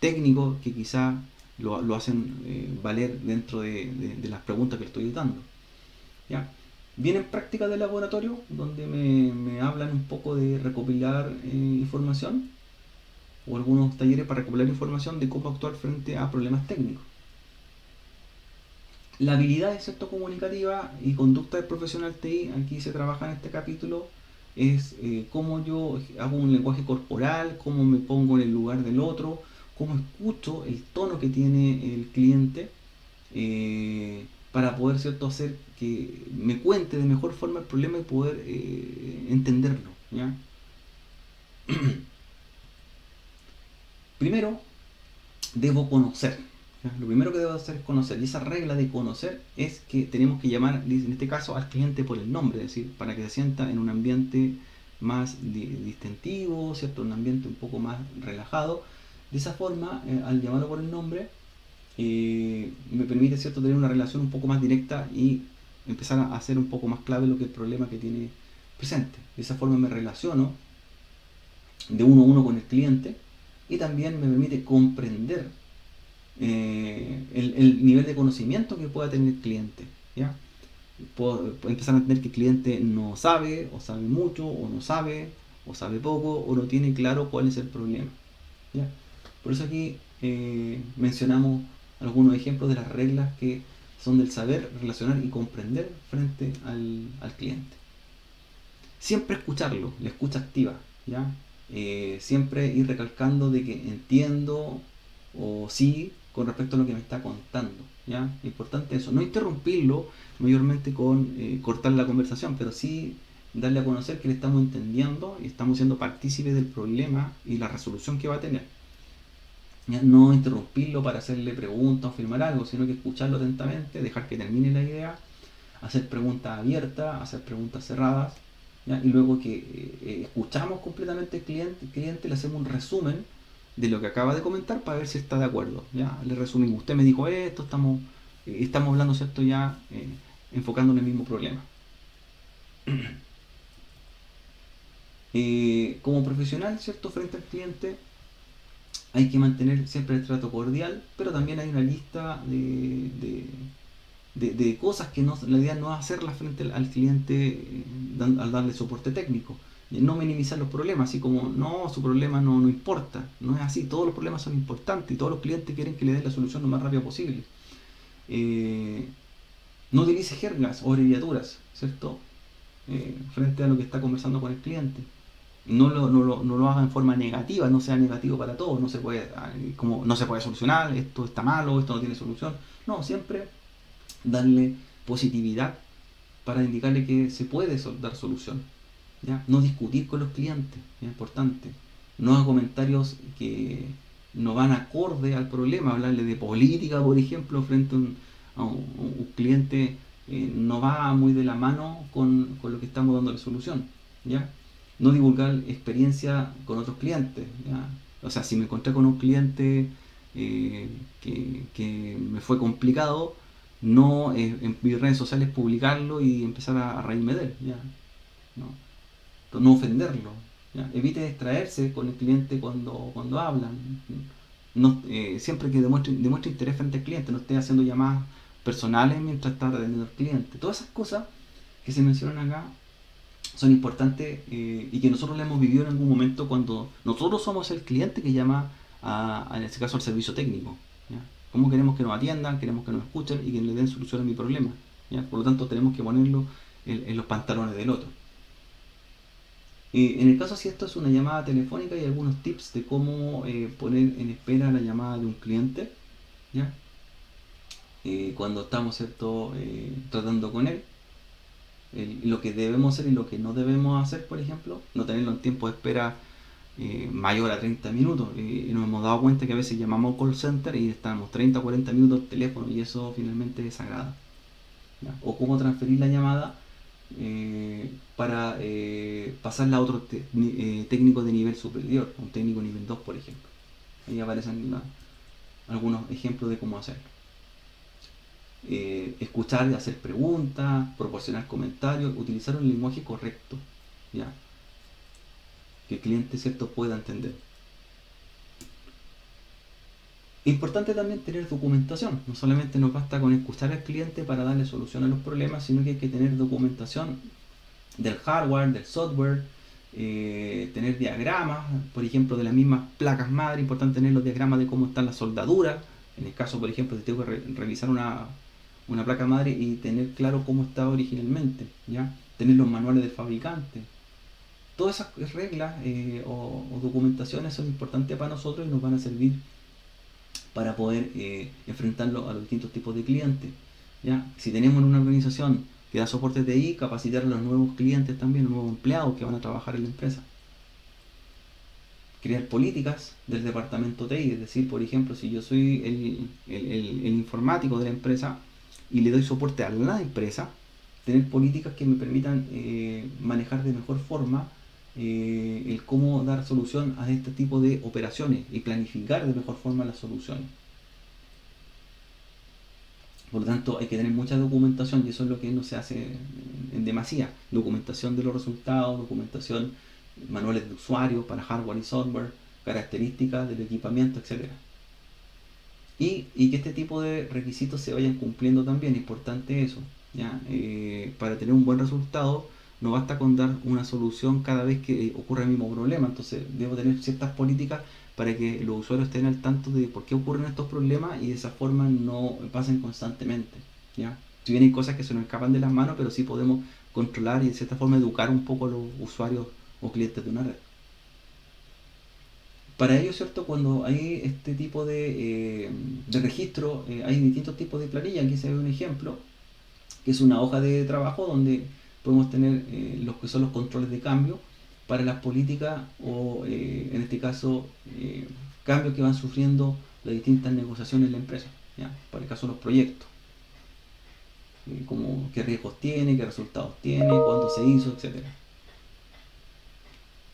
técnico que quizá lo hacen valer dentro de las preguntas que le estoy dando. ¿Ya? Vienen prácticas de laboratorio donde me hablan un poco de recopilar información o algunos talleres para recopilar información de cómo actuar frente a problemas técnicos. La habilidad, ¿cierto?, comunicativa y conducta del profesional TI, aquí se trabaja en este capítulo, es cómo yo hago un lenguaje corporal, cómo me pongo en el lugar del otro, cómo escucho el tono que tiene el cliente, para poder, ¿cierto?, hacer que me cuente de mejor forma el problema y poder entenderlo, ¿ya? Primero, debo conocer. ¿Ya? Lo primero que debo hacer es conocer. Y esa regla de conocer es que tenemos que llamar, en este caso, al cliente por el nombre, es decir, para que se sienta en un ambiente más distintivo, ¿cierto?, un ambiente un poco más relajado. De esa forma, al llamarlo por el nombre, me permite, ¿cierto?, tener una relación un poco más directa y empezar a hacer un poco más clave lo que es el problema que tiene presente. De esa forma me relaciono de uno a uno con el cliente y también me permite comprender el nivel de conocimiento que pueda tener el cliente, ¿ya? Puedo empezar a entender que el cliente no sabe, o sabe mucho, o no sabe, o sabe poco, o no tiene claro cuál es el problema, ¿ya? Por eso aquí mencionamos algunos ejemplos de las reglas que son del saber relacionar y comprender frente al cliente. Siempre escucharlo, la escucha activa, ¿ya? siempre ir recalcando de que entiendo o sí con respecto a lo que me está contando, ¿ya? Importante eso, no interrumpirlo mayormente con cortar la conversación, pero sí darle a conocer que le estamos entendiendo y estamos siendo partícipes del problema y la resolución que va a tener, ¿ya? No interrumpirlo para hacerle preguntas o afirmar algo, sino que escucharlo atentamente, dejar que termine la idea, hacer preguntas abiertas, hacer preguntas cerradas, ¿ya? Y luego que escuchamos completamente al cliente, le hacemos un resumen de lo que acaba de comentar para ver si está de acuerdo, ¿ya? Le resumimos, usted me dijo esto, estamos hablando, ¿cierto? Ya enfocando en el mismo problema. Como profesional, ¿cierto? Frente al cliente hay que mantener siempre el trato cordial, pero también hay una lista de cosas que no, la idea no es hacerlas frente al cliente al darle soporte técnico. No minimizar los problemas, así como no, su problema no importa. No es así, todos los problemas son importantes y todos los clientes quieren que le den la solución lo más rápido posible. Eh, no utilice jergas o abreviaturas, ¿cierto? Frente a lo que está conversando con el cliente. No lo haga en forma negativa, no sea negativo para todos, no se puede, como no se puede solucionar, esto está malo, esto no tiene solución. No, siempre darle positividad para indicarle que se puede dar solución, ¿ya? No discutir con los clientes, es importante. No haga comentarios que no van acorde al problema. Hablarle de política, por ejemplo, frente a un cliente no va muy de la mano con lo que estamos dando de solución, ¿ya? No divulgar experiencia con otros clientes, ¿ya? O sea, si me encontré con un cliente que me fue complicado, no en mis redes sociales publicarlo y empezar a reírme de él, ¿ya? No ofenderlo, ¿ya? Evite distraerse con el cliente cuando hablan. No, siempre que demuestre interés frente al cliente, no esté haciendo llamadas personales mientras está atendiendo al cliente. Todas esas cosas que se mencionan acá son importantes y que nosotros la hemos vivido en algún momento cuando nosotros somos el cliente que llama en este caso al servicio técnico, ¿ya? ¿Cómo queremos que nos atiendan? Queremos que nos escuchen y que le den solución a mi problema, ¿ya? Por lo tanto tenemos que ponerlo en los pantalones del otro. En el caso si esto es una llamada telefónica, hay algunos tips de cómo poner en espera la llamada de un cliente, ¿ya? Cuando estamos, ¿cierto? Tratando con él. Lo que debemos hacer y lo que no debemos hacer, por ejemplo, no tenerlo en tiempo de espera mayor a 30 minutos. Nos hemos dado cuenta que a veces llamamos al call center y estamos 30 o 40 minutos al teléfono y eso finalmente desagrada, ¿ya? O cómo transferir la llamada para pasarla a otro técnico de nivel superior, un técnico nivel 2 por ejemplo. Ahí aparecen algunos ejemplos de cómo hacerlo. Escuchar, hacer preguntas, proporcionar comentarios, utilizar un lenguaje correcto, ¿ya? Que el cliente, ¿cierto?, pueda entender. Importante también tener documentación. No solamente nos basta con escuchar al cliente para darle solución a los problemas, sino que hay que tener documentación del hardware, del software, tener diagramas, por ejemplo, de las mismas placas madre. Importante tener los diagramas de cómo están las soldaduras. En el caso, por ejemplo, si tengo que revisar una placa madre y tener claro cómo estaba originalmente, ¿ya? Tener los manuales del fabricante. Todas esas reglas o documentaciones son importantes para nosotros y nos van a servir para poder enfrentarlo a los distintos tipos de clientes, ¿ya? Si tenemos una organización que da soporte TI, capacitar a los nuevos clientes también, los nuevos empleados que van a trabajar en la empresa. Crear políticas del departamento TI, es decir, por ejemplo, si yo soy el informático de la empresa y le doy soporte a la empresa, tener políticas que me permitan manejar de mejor forma el cómo dar solución a este tipo de operaciones y planificar de mejor forma las soluciones. Por lo tanto, hay que tener mucha documentación y eso es lo que no se hace en demasía. Documentación de los resultados, documentación, manuales de usuario para hardware y software, características del equipamiento, etc. Y que este tipo de requisitos se vayan cumpliendo también, es importante eso, ¿ya? Para tener un buen resultado no basta con dar una solución cada vez que ocurre el mismo problema, entonces debo tener ciertas políticas para que los usuarios estén al tanto de por qué ocurren estos problemas y de esa forma no pasen constantemente, ¿ya? Si bien hay cosas que se nos escapan de las manos, pero sí podemos controlar y de cierta forma educar un poco a los usuarios o clientes de una red. Para ello, ¿cierto? Cuando hay este tipo de registro, hay distintos tipos de planilla. Aquí se ve un ejemplo, que es una hoja de trabajo donde podemos tener los que son los controles de cambio para las políticas o, en este caso, cambios que van sufriendo las distintas negociaciones en la empresa, ¿ya? Para el caso de los proyectos, como qué riesgos tiene, qué resultados tiene, cuándo se hizo, etcétera.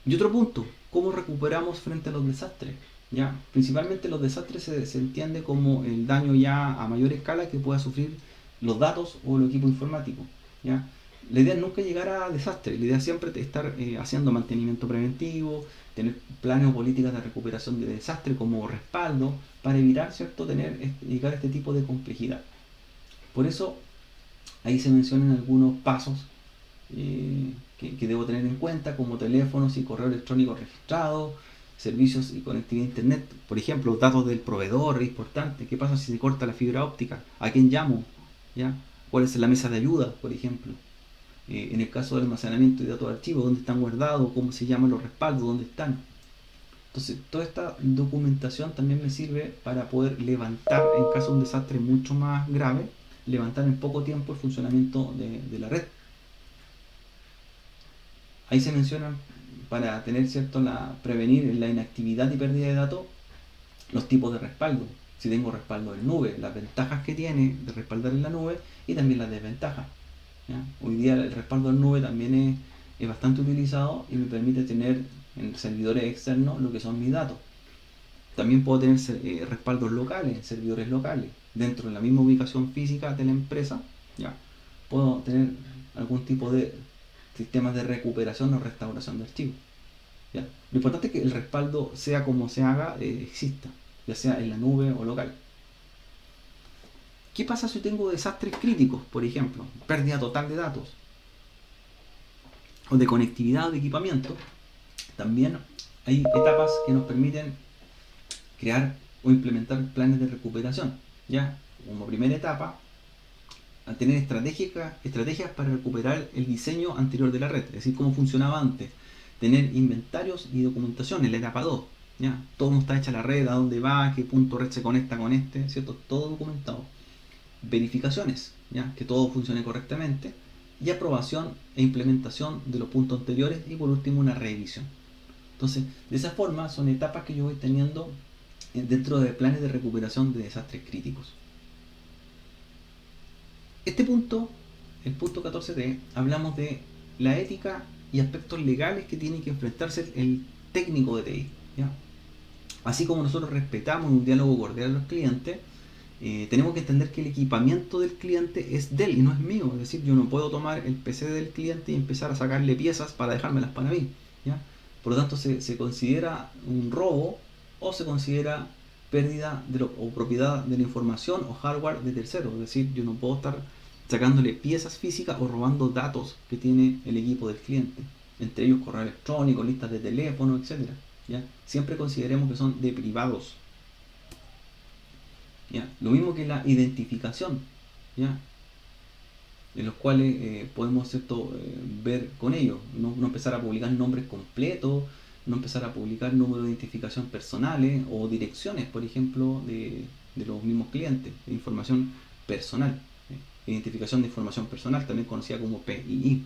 Y otro punto, ¿cómo recuperamos frente a los desastres? ¿Ya? Principalmente los desastres se entiende como el daño ya a mayor escala que pueda sufrir los datos o el equipo informático. ¿Ya? La idea es nunca llegar a desastres, la idea es siempre estar haciendo mantenimiento preventivo, tener planes o políticas de recuperación de desastre como respaldo para evitar, ¿cierto?, llegar a este tipo de complejidad. Por eso ahí se mencionan algunos pasos que debo tener en cuenta, como teléfonos y correo electrónico registrados, servicios y conectividad a internet. Por ejemplo, los datos del proveedor es importante. ¿Qué pasa si se corta la fibra óptica? ¿A quién llamo? ¿Ya? ¿Cuál es la mesa de ayuda, por ejemplo? En el caso del almacenamiento de datos de archivos, ¿dónde están guardados? ¿Cómo se llaman los respaldos? ¿Dónde están? Entonces, toda esta documentación también me sirve para poder levantar, en caso de un desastre mucho más grave, levantar en poco tiempo el funcionamiento de la red. Ahí se menciona, para tener, cierto, prevenir la inactividad y pérdida de datos, los tipos de respaldo. Si tengo respaldo en nube, las ventajas que tiene de respaldar en la nube y también las desventajas, ¿ya? Hoy día el respaldo en nube también es bastante utilizado y me permite tener en servidores externos lo que son mis datos. También puedo tener respaldos locales, servidores locales, dentro de la misma ubicación física de la empresa, ¿ya? Puedo tener algún tipo de sistemas de recuperación o restauración de archivos, ¿ya? Lo importante es que el respaldo, sea como se haga, exista, ya sea en la nube o local. ¿Qué pasa si tengo desastres críticos, por ejemplo, pérdida total de datos o de conectividad o de equipamiento? También hay etapas que nos permiten crear o implementar planes de recuperación, ¿ya? Como primera etapa, a tener estrategias para recuperar el diseño anterior de la red, es decir, cómo funcionaba antes. Tener inventarios y documentación en la etapa 2, ¿ya? Cómo está hecha la red, a dónde va, qué punto red se conecta con este, ¿cierto? Todo documentado. Verificaciones, ¿ya? Que todo funcione correctamente. Y aprobación e implementación de los puntos anteriores. Y por último, una revisión. Entonces, de esa forma, son etapas que yo voy teniendo dentro de planes de recuperación de desastres críticos. Este punto, el punto 14D, hablamos de la ética y aspectos legales que tiene que enfrentarse el técnico de TI, ¿ya? Así como nosotros respetamos un diálogo cordial a los clientes, tenemos que entender que el equipamiento del cliente es de él y no es mío. Es decir, yo no puedo tomar el PC del cliente y empezar a sacarle piezas para dejármelas para mí, ¿ya? Por lo tanto, se considera un robo o se considera pérdida o propiedad de la información o hardware de terceros. Es decir, yo no puedo estar sacándole piezas físicas o robando datos que tiene el equipo del cliente, entre ellos correo electrónico, listas de teléfono, etcétera, ¿ya? Siempre consideremos que son de privados, ¿ya? Lo mismo que la identificación, ¿ya? En los cuales podemos, ¿cierto?, ver con ellos, no empezar a publicar nombres completos, no empezar a publicar números de identificación personales o direcciones, por ejemplo, de los mismos clientes, de información personal. Identificación de información personal, también conocida como PII.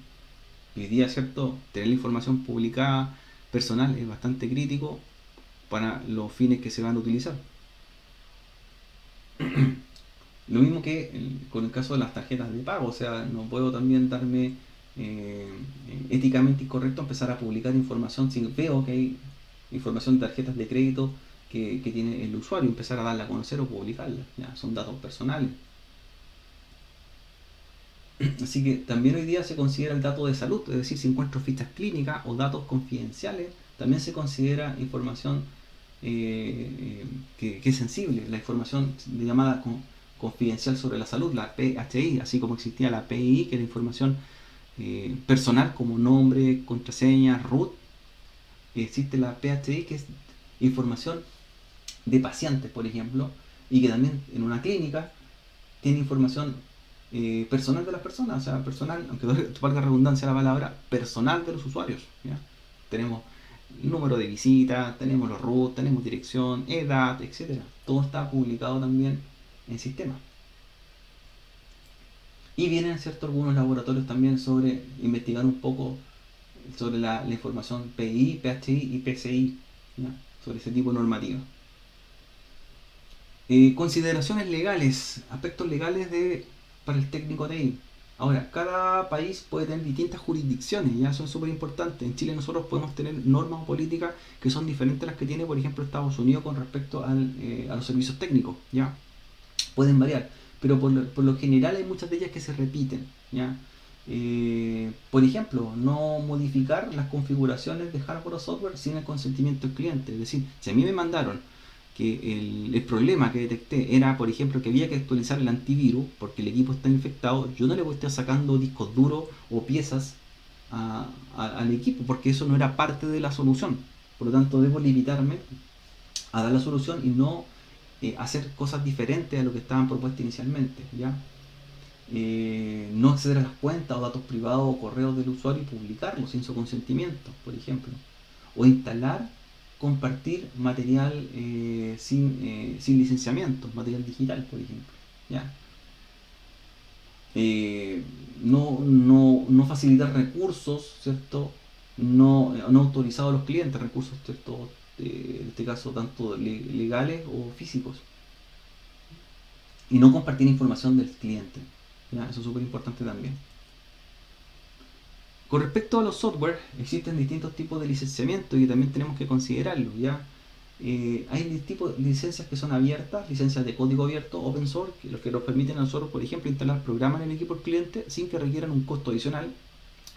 Hoy día, ¿cierto?, tener la información publicada personal es bastante crítico para los fines que se van a utilizar. Lo mismo que con el caso de las tarjetas de pago, o sea, no puedo también darme éticamente incorrecto empezar a publicar información si veo que hay información de tarjetas de crédito que tiene el usuario, empezar a darla a conocer o publicarla, ¿ya? Son datos personales. Así que también hoy día se considera el dato de salud, es decir, si encuentro fichas clínicas o datos confidenciales, también se considera información que es sensible, la información llamada confidencial sobre la salud, la PHI, así como existía la PII, que era información personal como nombre, contraseña, root. Existe la PHI, que es información de pacientes, por ejemplo, y que también en una clínica tiene información personal de las personas, o sea, personal, aunque valga redundancia la palabra, personal de los usuarios, ¿ya? Tenemos el número de visitas, tenemos los root, tenemos dirección, edad, etcétera. Todo está publicado también en sistema. Y vienen, ¿cierto?, algunos laboratorios también sobre investigar un poco sobre la información PI, PHI y PCI, ¿ya?, sobre ese tipo de normativa. Consideraciones legales, aspectos legales para el técnico TI. Ahora, cada país puede tener distintas jurisdicciones, ya, eso es súper importante. En Chile nosotros podemos tener normas o políticas que son diferentes a las que tiene, por ejemplo, Estados Unidos con respecto a los servicios técnicos, ya. Pueden variar, pero por lo general hay muchas de ellas que se repiten, ya. Por ejemplo, no modificar las configuraciones de hardware o software sin el consentimiento del cliente. Es decir, si a mí me mandaron que el problema que detecté era, por ejemplo, que había que actualizar el antivirus porque el equipo está infectado, yo no le voy a estar sacando discos duros o piezas al equipo, porque eso no era parte de la solución. Por lo tanto, debo limitarme a dar la solución y no hacer cosas diferentes a lo que estaban propuestas inicialmente, ¿ya? No acceder a las cuentas o datos privados o correos del usuario y publicarlos sin su consentimiento, por ejemplo. O instalar, compartir material sin licenciamiento, material digital, por ejemplo, ¿ya? No facilitar recursos, ¿cierto?, no autorizados a los clientes, recursos, ¿cierto?, en este caso tanto legales o físicos. Y no compartir información del cliente, ¿ya? Eso es súper importante también. Con respecto a los software, existen distintos tipos de licenciamiento y también tenemos que considerarlos, ¿ya? Hay tipos de licencias que son abiertas, licencias de código abierto, open source, que nos permiten a nosotros, por ejemplo, instalar programas en el equipo del cliente sin que requieran un costo adicional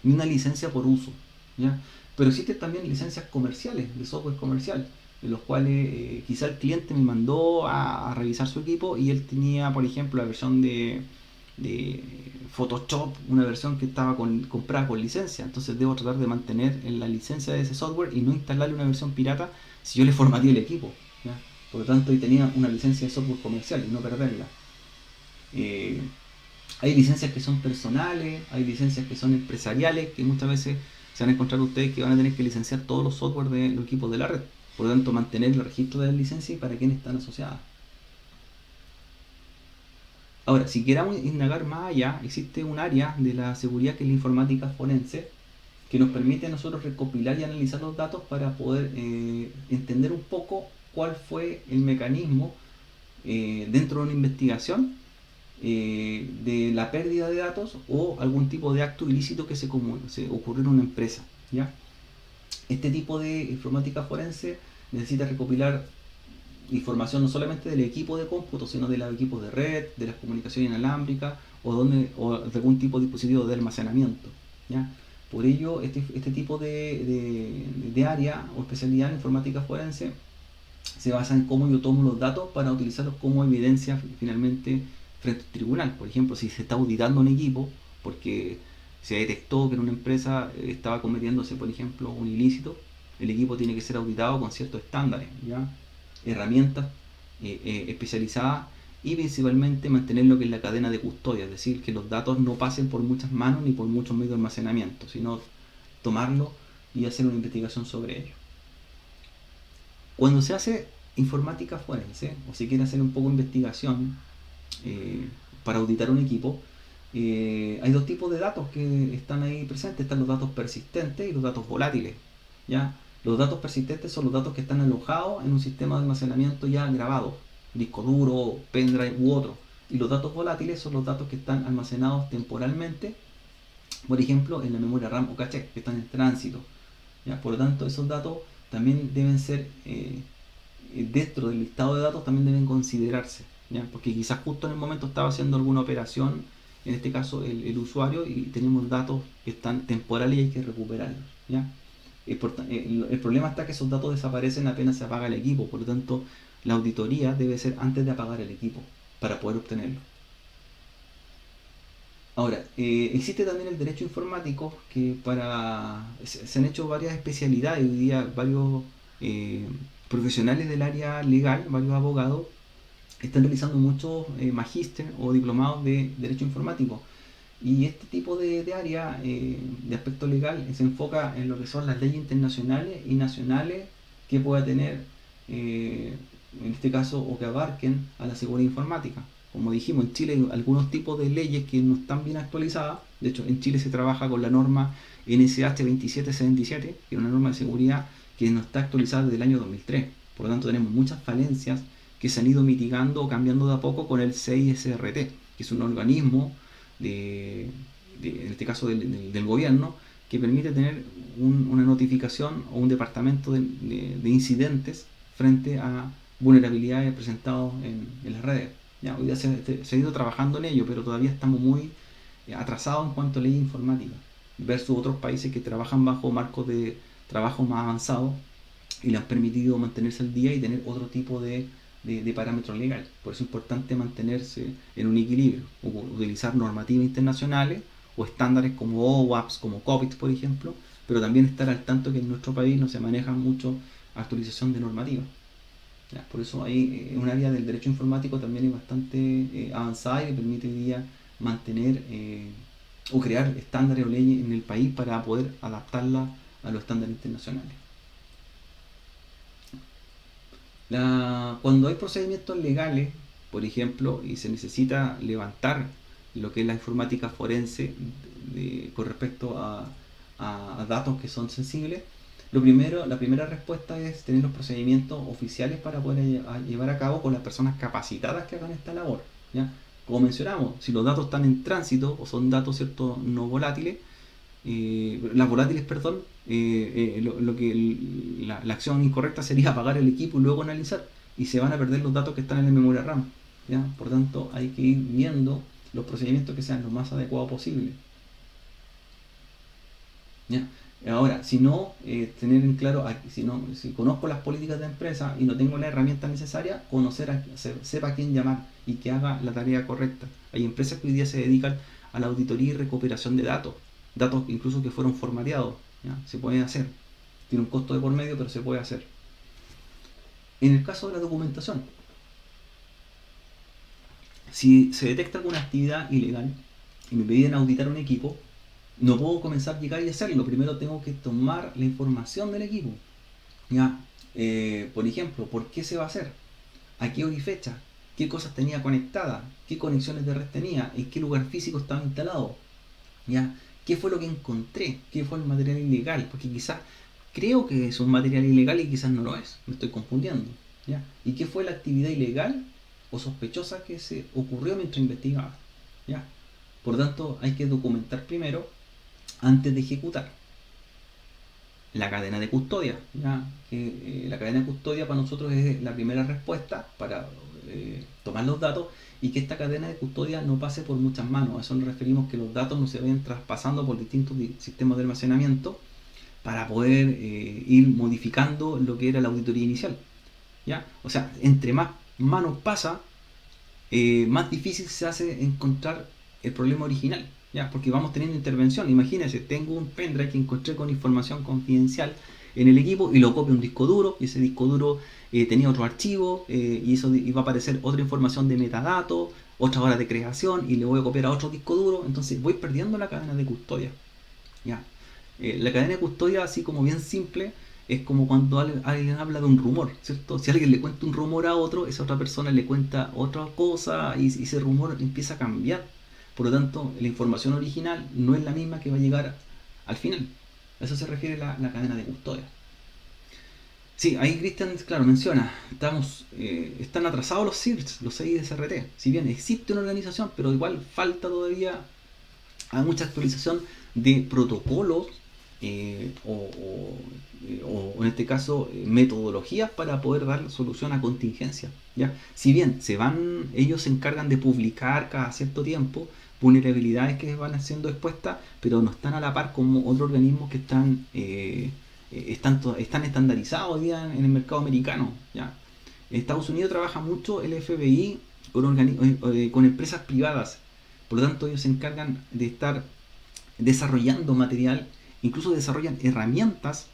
ni una licencia por uso, ¿ya? Pero existen también licencias comerciales, de software comercial, en los cuales quizá el cliente me mandó a revisar su equipo y él tenía, por ejemplo, la versión de Photoshop, una versión que estaba comprada con licencia. Entonces debo tratar de mantener la licencia de ese software y no instalarle una versión pirata si yo le formateé el equipo, ¿ya? Por lo tanto, ahí tenía una licencia de software comercial y no perderla. Hay licencias que son personales, hay licencias que son empresariales, que muchas veces se van a encontrar ustedes que van a tener que licenciar todos los software de los equipos de la red. Por lo tanto, mantener el registro de las licencias y para quiénes están asociadas. Ahora, si queramos indagar más allá, existe un área de la seguridad que es la informática forense, que nos permite a nosotros recopilar y analizar los datos para poder entender un poco cuál fue el mecanismo dentro de una investigación de la pérdida de datos o algún tipo de acto ilícito que se ocurrió en una empresa, ¿ya? Este tipo de informática forense necesita recopilar información no solamente del equipo de cómputo, sino de los equipos de red, de las comunicaciones inalámbricas o de algún tipo de dispositivo de almacenamiento, ¿ya? Por ello, este tipo de área o especialidad en informática forense se basa en cómo yo tomo los datos para utilizarlos como evidencia finalmente frente al tribunal. Por ejemplo, si se está auditando un equipo porque se detectó que en una empresa estaba cometiéndose, por ejemplo, un ilícito, el equipo tiene que ser auditado con ciertos estándares, ¿ya? Herramientas especializadas y principalmente mantener lo que es la cadena de custodia, es decir, que los datos no pasen por muchas manos ni por muchos medios de almacenamiento, sino tomarlo y hacer una investigación sobre ello. Cuando se hace informática forense, o se quiere hacer un poco de investigación para auditar un equipo, hay dos tipos de datos que están ahí presentes. Están los datos persistentes y los datos volátiles, ¿ya? Los datos persistentes son los datos que están alojados en un sistema de almacenamiento ya grabado, disco duro, pendrive u otro. Y los datos volátiles son los datos que están almacenados temporalmente, por ejemplo, en la memoria RAM o caché, que están en tránsito, ¿ya? Por lo tanto, esos datos también deben ser, dentro del listado de datos, también deben considerarse, ¿ya? Porque quizás justo en el momento estaba haciendo alguna operación, en este caso el usuario, y tenemos datos que están temporales y hay que recuperarlos, ¿ya? El problema está que esos datos desaparecen apenas se apaga el equipo, por lo tanto la auditoría debe ser antes de apagar el equipo para poder obtenerlo. Ahora, existe también el derecho informático, que se han hecho varias especialidades hoy día, varios profesionales del área legal, varios abogados, están realizando muchos magíster o diplomados de derecho informático. Y este tipo de área, de aspecto legal, se enfoca en lo que son las leyes internacionales y nacionales que pueda tener, en este caso, o que abarquen a la seguridad informática. Como dijimos, en Chile hay algunos tipos de leyes que no están bien actualizadas. De hecho, en Chile se trabaja con la norma NSH 2777, que es una norma de seguridad que no está actualizada desde el año 2003. Por lo tanto, tenemos muchas falencias que se han ido mitigando o cambiando de a poco con el CISRT, que es un organismo en este caso del gobierno, que permite tener una notificación o un departamento de incidentes frente a vulnerabilidades presentadas en las redes. Ya, hoy día se ha ido trabajando en ello, pero todavía estamos muy atrasados en cuanto a ley informática, versus otros países que trabajan bajo marcos de trabajo más avanzados y le han permitido mantenerse al día y tener otro tipo de parámetros legales. Por eso es importante mantenerse en un equilibrio, utilizar normativas internacionales o estándares como OWASP, como COPIT, por ejemplo, pero también estar al tanto que en nuestro país no se maneja mucho actualización de normativas. ¿Ya? Por eso hay un área del derecho informático también es bastante avanzada y que permite hoy día mantener o crear estándares o leyes en el país para poder adaptarlas a los estándares internacionales. Cuando hay procedimientos legales, por ejemplo, y se necesita levantar lo que es la informática forense con respecto a datos que son sensibles, la primera respuesta es tener los procedimientos oficiales para poder llevar a cabo con las personas capacitadas que hagan esta labor. ¿Ya? Como mencionamos, si los datos están en tránsito o son datos, ¿cierto?, no volátiles, las volátiles, perdón, la acción incorrecta sería apagar el equipo y luego analizar, y se van a perder los datos que están en la memoria RAM. ¿Ya? Por tanto, hay que ir viendo los procedimientos que sean lo más adecuados posible. ¿Ya? Ahora, si no, tener en claro, si conozco las políticas de empresa y no tengo la herramienta necesaria, sepa a quién llamar y que haga la tarea correcta. Hay empresas que hoy día se dedican a la auditoría y recuperación de datos incluso que fueron formateados. ¿Ya? Se puede hacer. Tiene un costo de por medio, pero se puede hacer. En el caso de la documentación, si se detecta alguna actividad ilegal y me piden auditar un equipo, no puedo comenzar a llegar y hacerlo. Primero tengo que tomar la información del equipo. ¿Ya? Por ejemplo, ¿por qué se va a hacer? ¿A qué hora y fecha? ¿Qué cosas tenía conectadas? ¿Qué conexiones de red tenía? ¿En qué lugar físico estaba instalado? ¿Ya? ¿Qué fue lo que encontré? ¿Qué fue el material ilegal? Porque quizás creo que es un material ilegal y quizás no lo es. Me estoy confundiendo. ¿Ya? ¿Y qué fue la actividad ilegal o sospechosa que se ocurrió mientras investigaba? ¿Ya? Por lo tanto, hay que documentar primero antes de ejecutar. La cadena de custodia, ¿ya? La cadena de custodia para nosotros es la primera respuesta para tomar los datos y que esta cadena de custodia no pase por muchas manos. A eso nos referimos, que los datos no se vayan traspasando por distintos sistemas de almacenamiento para poder ir modificando lo que era la auditoría inicial. ¿Ya? O sea, entre más manos pasa, más difícil se hace encontrar el problema original. ¿Ya? Porque vamos teniendo intervención. Imagínense, tengo un pendrive que encontré con información confidencial en el equipo y lo copio a un disco duro, y ese disco duro tenía otro archivo, y eso iba a aparecer otra información de metadatos, otras horas de creación, y le voy a copiar a otro disco duro. Entonces voy perdiendo la cadena de custodia. ¿Ya? La cadena de custodia, así como bien simple, es como cuando alguien habla de un rumor, ¿cierto? Si alguien le cuenta un rumor a otro, esa otra persona le cuenta otra cosa y ese rumor empieza a cambiar. Por lo tanto, la información original no es la misma que va a llegar al final. A eso se refiere la cadena de custodia. Sí, ahí Cristian, claro, menciona, están atrasados los CIRS, los CISRT. Si bien existe una organización, pero igual falta todavía a mucha actualización de protocolos o en este caso metodologías para poder dar solución a contingencias. ¿Ya? Si bien ellos se encargan de publicar cada cierto tiempo vulnerabilidades que van siendo expuestas, pero no están a la par como otros organismos que están estandarizados hoy día en el mercado americano. ¿Ya? En Estados Unidos trabaja mucho el FBI con empresas privadas. Por lo tanto, ellos se encargan de estar desarrollando material, incluso desarrollan herramientas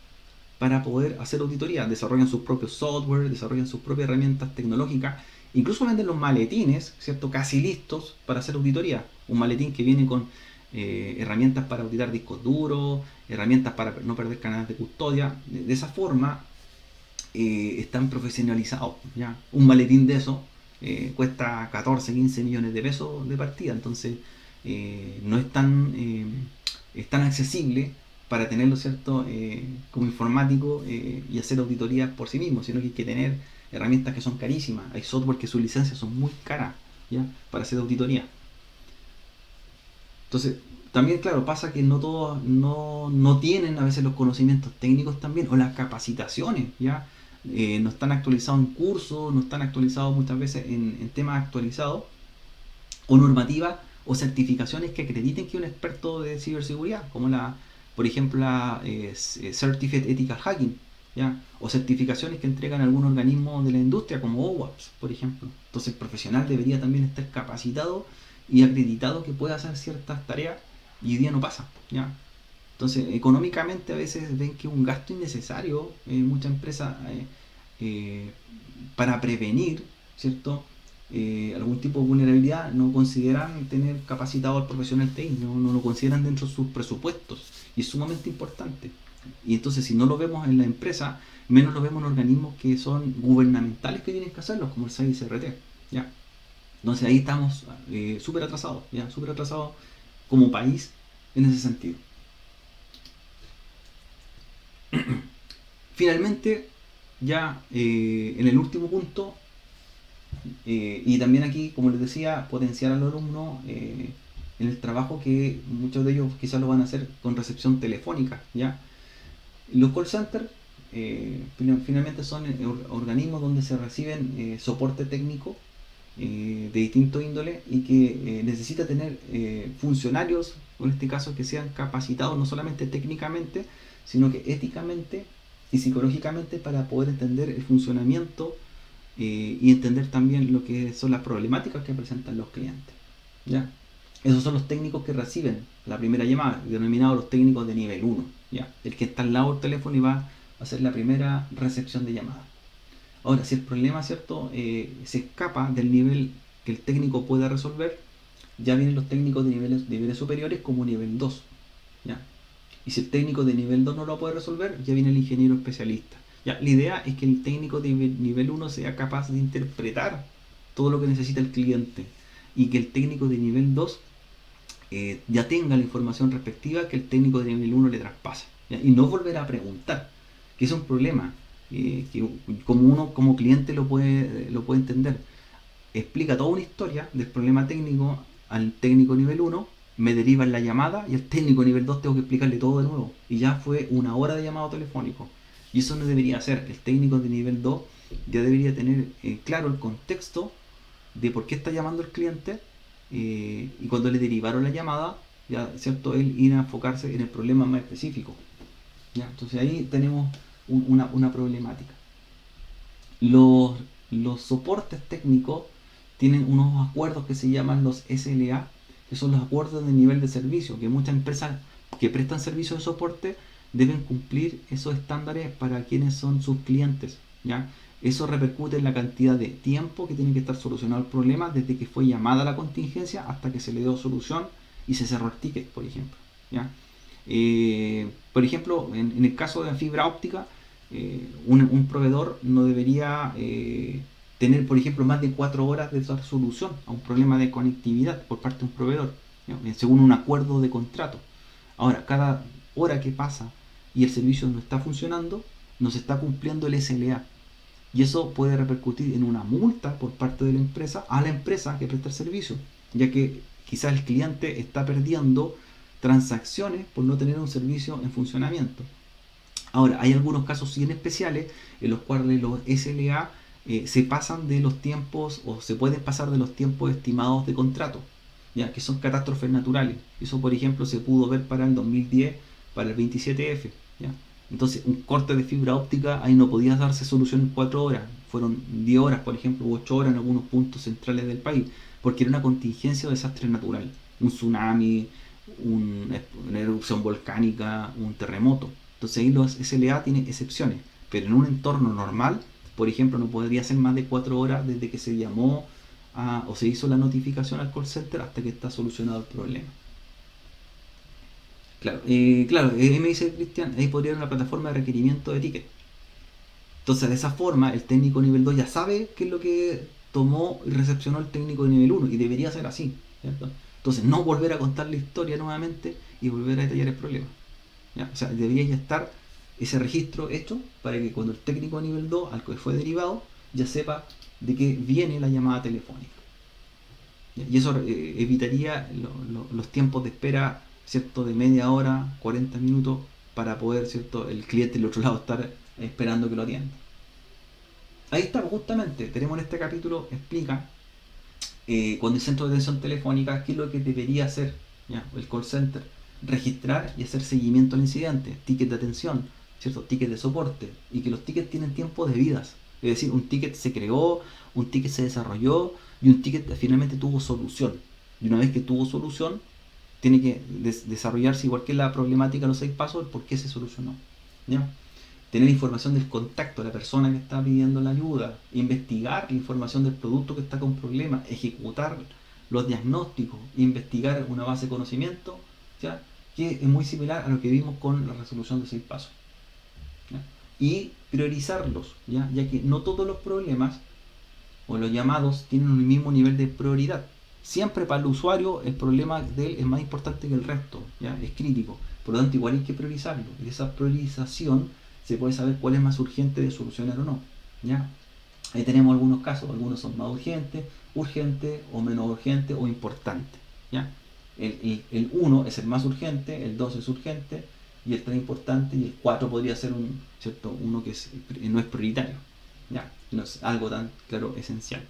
para poder hacer auditoría, desarrollan sus propios software, desarrollan sus propias herramientas tecnológicas, incluso venden los maletines, ¿cierto?, casi listos para hacer auditoría. Un maletín que viene con herramientas para auditar discos duros, herramientas para no perder canales de custodia. De esa forma están profesionalizados. ¿Ya? Un maletín de eso cuesta 14, 15 millones de pesos de partida, entonces no es tan accesible para tenerlo, ¿cierto? Como informático y hacer auditorías por sí mismo, sino que hay que tener herramientas que son carísimas. Hay software que sus licencias son muy caras, ¿ya? Para hacer auditoría. Entonces, también, claro, pasa que no todos no tienen a veces los conocimientos técnicos también, o las capacitaciones, ¿ya? No están actualizados en cursos, no están actualizados muchas veces en temas actualizados, o normativas o certificaciones que acrediten que un experto de ciberseguridad, como por ejemplo, la Certificate Ethical Hacking, ¿ya? O certificaciones que entregan algún organismo de la industria, como OWASP, por ejemplo. Entonces, el profesional debería también estar capacitado y acreditado que pueda hacer ciertas tareas, y hoy día no pasa, ¿ya? Entonces, económicamente a veces ven que es un gasto innecesario en muchas empresas eh, para prevenir, ¿cierto? Algún tipo de vulnerabilidad. No consideran tener capacitado al profesional técnico, no lo consideran dentro de sus presupuestos, y es sumamente importante. Y entonces, si no lo vemos en la empresa, menos lo vemos en organismos que son gubernamentales, que tienen que hacerlo, como el CICRT, ¿ya? Entonces ahí estamos súper atrasados, ¿ya? Súper atrasados como país en ese sentido. Finalmente, ya en el último punto, y también aquí, como les decía, potenciar a los alumnos en el trabajo, que muchos de ellos quizás lo van a hacer con recepción telefónica, ¿ya? Los call centers finalmente son organismos donde se reciben soporte técnico de distinto índole, y que necesita tener funcionarios, en este caso, que sean capacitados no solamente técnicamente, sino que éticamente y psicológicamente, para poder entender el funcionamiento y entender también lo que son las problemáticas que presentan los clientes, ¿ya? Esos son los técnicos que reciben la primera llamada, denominados los técnicos de nivel 1, ¿ya? El que está al lado del teléfono y va a hacer la primera recepción de llamadas. Ahora, si el problema, ¿cierto?, se escapa del nivel que el técnico pueda resolver, ya vienen los técnicos de niveles superiores, como nivel 2, ¿ya? Y si el técnico de nivel 2 no lo puede resolver, ya viene el ingeniero especialista. ¿Ya? La idea es que el técnico de nivel 1 sea capaz de interpretar todo lo que necesita el cliente, y que el técnico de nivel 2 ya tenga la información respectiva que el técnico de nivel 1 le traspasa, ¿ya? Y no volver a preguntar, que es un problema que como uno como cliente lo puede entender. Explica toda una historia del problema técnico al técnico nivel 1, me derivan la llamada, y al técnico nivel 2 tengo que explicarle todo de nuevo, y ya fue una hora de llamado telefónico. Y eso no debería ser. El técnico de nivel 2 ya debería tener claro el contexto de por qué está llamando el cliente, y cuando le derivaron la llamada, ya, ¿cierto?, él ir a enfocarse en el problema más específico, ¿ya? Entonces ahí tenemos una problemática. Los, los soportes técnicos tienen unos acuerdos que se llaman los SLA, que son los acuerdos de nivel de servicio, que muchas empresas que prestan servicios de soporte deben cumplir esos estándares para quienes son sus clientes, ¿ya? Eso repercute en la cantidad de tiempo que tiene que estar solucionado el problema, desde que fue llamada la contingencia hasta que se le dio solución y se cerró el ticket, por ejemplo, ¿ya? Por ejemplo, en el caso de la fibra óptica, un proveedor no debería tener, por ejemplo, más de 4 horas de dar solución a un problema de conectividad por parte de un proveedor, ¿ya? Según un acuerdo de contrato. Ahora, cada hora que pasa y el servicio no está funcionando, no se está cumpliendo el SLA. Y eso puede repercutir en una multa por parte de la empresa a la empresa que presta el servicio, ya que quizás el cliente está perdiendo transacciones por no tener un servicio en funcionamiento. Ahora, hay algunos casos bien especiales en los cuales los SLA se pasan de los tiempos, o se pueden pasar de los tiempos estimados de contrato, ya que son catástrofes naturales. Eso, por ejemplo, se pudo ver para el 2010, para el 27F, ¿ya? Entonces, un corte de fibra óptica, ahí no podía darse solución en 4 horas, fueron 10 horas, por ejemplo, u 8 horas en algunos puntos centrales del país, porque era una contingencia o desastre natural, un tsunami, una erupción volcánica, un terremoto. Entonces ahí los SLA tienen excepciones, pero en un entorno normal, por ejemplo, no podría ser más de 4 horas desde que se llamó o se hizo la notificación al call center hasta que está solucionado el problema. Claro, claro, me dice Cristian, ahí podría haber una plataforma de requerimiento de ticket. Entonces, de esa forma, el técnico nivel 2 ya sabe qué es lo que tomó y recepcionó el técnico de nivel uno y debería ser así, ¿cierto? Entonces, no volver a contar la historia nuevamente y volver a detallar el problema. ¿Ya? O sea, debería ya estar ese registro hecho para que cuando el técnico de nivel 2 al que fue derivado, ya sepa de qué viene la llamada telefónica. ¿Ya? Y eso evitaría los tiempos de espera, ¿cierto? De media hora, 40 minutos, para poder, ¿cierto? El cliente del otro lado estar esperando que lo atienda. Ahí está, justamente, tenemos en este capítulo, explica cuando el centro de atención telefónica, qué es lo que debería hacer, ¿ya? El call center, registrar y hacer seguimiento al incidente, ticket de atención, ¿cierto? Ticket de soporte, y que los tickets tienen tiempo de vidas. Es decir, un ticket se creó, un ticket se desarrolló y un ticket finalmente tuvo solución. Y una vez que tuvo solución, tiene que desarrollarse igual que la problemática de los 6 pasos, el por qué se solucionó. ¿Ya? Tener información del contacto de la persona que está pidiendo la ayuda, investigar la información del producto que está con problemas, ejecutar los diagnósticos, investigar una base de conocimiento, ¿ya? Que es muy similar a lo que vimos con la resolución de 6 pasos. ¿Ya? Y priorizarlos, ya que no todos los problemas o los llamados tienen un mismo nivel de prioridad. Siempre para el usuario el problema de él es más importante que el resto, ¿ya? Es crítico. Por lo tanto, igual hay que priorizarlo. Y esa priorización se puede saber cuál es más urgente de solucionar o no. ¿Ya? Ahí tenemos algunos casos, algunos son más urgentes, urgentes o menos urgentes o importantes. ¿Ya? El 1 es el más urgente, el 2 es urgente y el 3 importante y el 4 podría ser uno que no es prioritario. ¿Ya? No es algo tan, claro, esencial.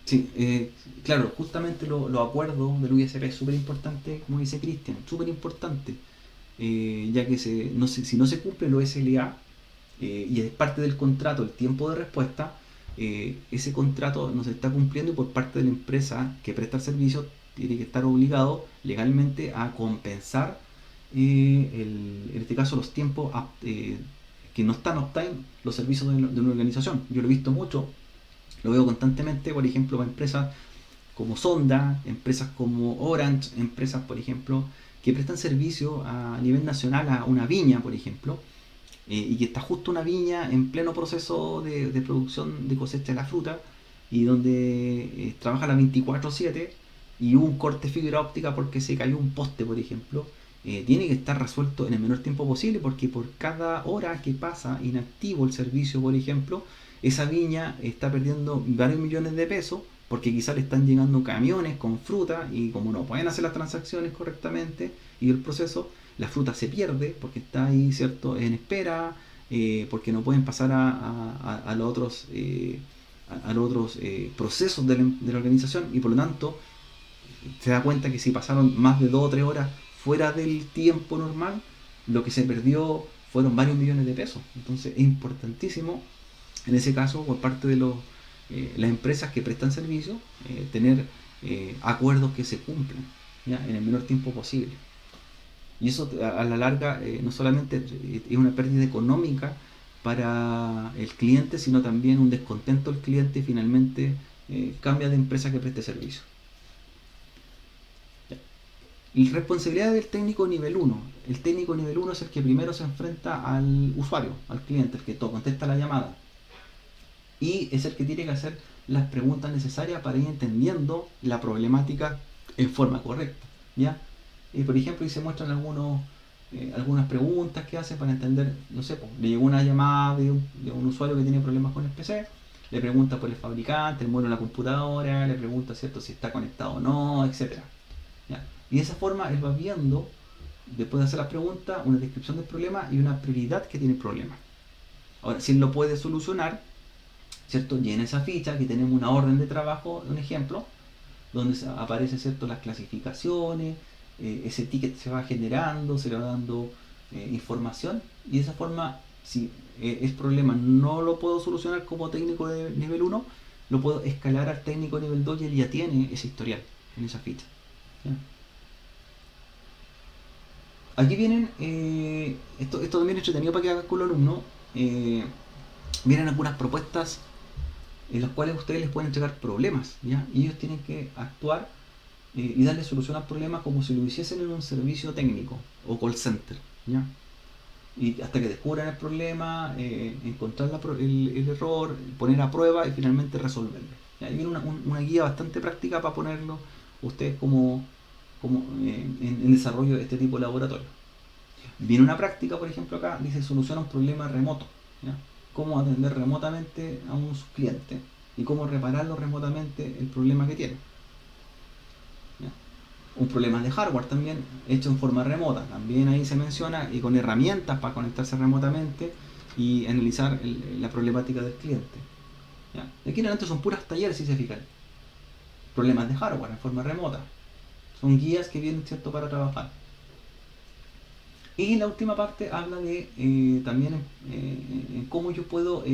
Sí, claro, justamente los acuerdos del USP es súper importante, como dice Cristian, súper importante, ya que si no se cumple los SLA y es parte del contrato el tiempo de respuesta, ese contrato no se está cumpliendo y por parte de la empresa que presta el servicio tiene que estar obligado legalmente a compensar, en este caso, los tiempos que no están uptime los servicios de una organización. Yo lo he visto mucho, lo veo constantemente, por ejemplo, para empresas como Sonda, empresas como Orange, empresas, por ejemplo, que prestan servicio a nivel nacional a una viña, por ejemplo, y que está justo una viña en pleno proceso de producción de cosecha de la fruta y donde trabaja la 24/7 y hubo un corte de fibra óptica porque se cayó un poste, por ejemplo. Tiene que estar resuelto en el menor tiempo posible porque por cada hora que pasa inactivo el servicio, por ejemplo, esa viña está perdiendo varios millones de pesos porque quizás le están llegando camiones con fruta y como no pueden hacer las transacciones correctamente y el proceso, la fruta se pierde porque está ahí, ¿cierto?, en espera, porque no pueden pasar a los otros, los otros procesos de la organización y por lo tanto se da cuenta que si pasaron más de 2 o 3 horas fuera del tiempo normal, lo que se perdió fueron varios millones de pesos. Entonces es importantísimo, en ese caso, por parte de las empresas que prestan servicios, tener acuerdos que se cumplan, ¿ya? En el menor tiempo posible. Y eso a la larga no solamente es una pérdida económica para el cliente, sino también un descontento del cliente y finalmente cambia de empresa que preste servicio. Y responsabilidad del técnico nivel uno. El técnico nivel uno es el que primero se enfrenta al usuario, al cliente, el que contesta la llamada. Y es el que tiene que hacer las preguntas necesarias para ir entendiendo la problemática en forma correcta. ¿Ya? Por ejemplo, y se muestran algunas preguntas que hace para entender, no sé, le llegó una llamada de un usuario que tiene problemas con el PC, le pregunta por el fabricante, el modelo de la computadora, le pregunta, ¿cierto?, si está conectado o no, etcétera. ¿Ya? Y de esa forma él va viendo, después de hacer las preguntas, una descripción del problema y una prioridad que tiene el problema. Ahora, si él lo puede solucionar, ¿cierto?, y en esa ficha que tenemos una orden de trabajo, un ejemplo, donde aparecen, ¿cierto?, las clasificaciones, ese ticket se va generando, se le va dando información y de esa forma, si es problema no lo puedo solucionar como técnico de nivel uno, lo puedo escalar al técnico de nivel 2 y él ya tiene ese historial en esa ficha. ¿Ya? Aquí vienen, esto también es entretenido para que haga con los alumnos, vienen algunas propuestas en las cuales ustedes les pueden entregar problemas, ¿ya? Y ellos tienen que actuar y darle solución al problema como si lo hiciesen en un servicio técnico o call center, ¿ya? Y hasta que descubran el problema, encontrar el error, poner a prueba y finalmente resolverlo. ¿Ya? Ahí viene una guía bastante práctica para ponerlo ustedes en desarrollo de este tipo de laboratorio. Viene una práctica, por ejemplo, acá dice soluciona un problema remoto, ¿ya? Cómo atender remotamente a un cliente y cómo repararlo remotamente el problema que tiene. ¿Ya? Un problema de hardware también hecho en forma remota, también ahí se menciona, y con herramientas para conectarse remotamente y analizar la problemática del cliente. ¿Ya? De aquí en adelante son puras talleres, si se fijan. Problemas de hardware en forma remota. Son guías que vienen, ¿cierto?, para trabajar. Y la última parte habla de también cómo yo puedo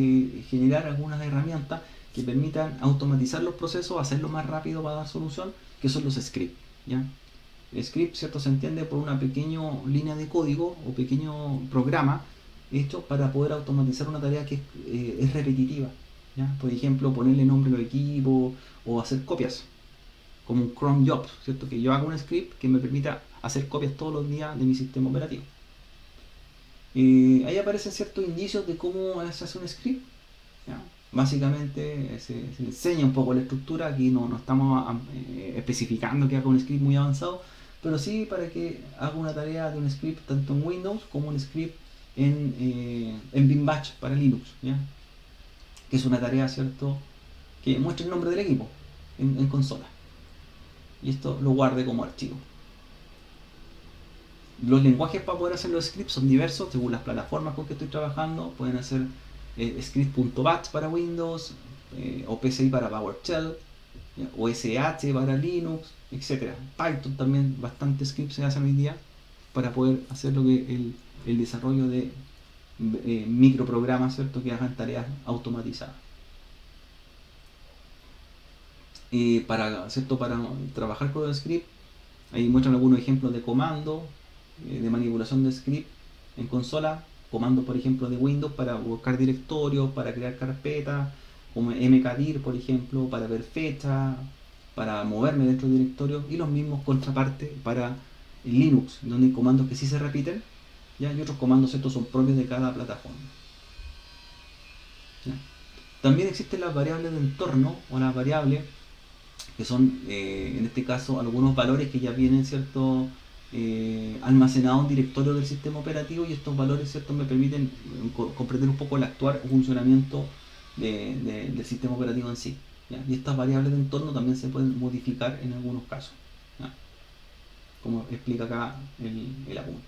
generar algunas herramientas que permitan automatizar los procesos, hacerlo más rápido para dar solución, que son los scripts. ¿Ya? El script, ¿cierto?, se entiende por una pequeña línea de código o pequeño programa hecho para poder automatizar una tarea que es repetitiva. ¿Ya? Por ejemplo, ponerle nombre a los equipos o hacer copias, como un cron job, ¿cierto? Que yo haga un script que me permita hacer copias todos los días de mi sistema operativo. Ahí aparecen ciertos indicios de cómo se hace un script. ¿Ya? Básicamente se enseña un poco la estructura. Aquí no estamos especificando que haga un script muy avanzado, pero sí para que haga una tarea de un script tanto en Windows como un script en Bin Bash para Linux, ¿ya? Que es una tarea, ¿cierto?, que muestra el nombre del equipo en consola y esto lo guarde como archivo. Los lenguajes para poder hacer los scripts son diversos según las plataformas con que estoy trabajando. Pueden hacer script.bat para Windows, o PCI para PowerShell, o SH para Linux, etc. Python también, bastantes scripts se hacen hoy día para poder hacer lo que el desarrollo de microprogramas, ¿cierto?, que hagan tareas automatizadas. ¿Cierto?, para trabajar con el script, ahí muestran algunos ejemplos de comandos de manipulación de script en consola, comandos por ejemplo de Windows para buscar directorios, para crear carpetas, como mkdir por ejemplo, para ver fechas, para moverme dentro del directorio, y los mismos contrapartes para Linux, donde hay comandos que sí se repiten, ¿ya? Y otros comandos estos son propios de cada plataforma. ¿Ya? También existen las variables de entorno o las variables que son en este caso algunos valores que ya vienen, ¿cierto?, almacenados en directorio del sistema operativo, y estos valores, ¿cierto?, me permiten comprender un poco el actuar o funcionamiento del sistema operativo en sí, ¿ya? Y estas variables de entorno también se pueden modificar en algunos casos, ¿ya?, como explica acá el apunte.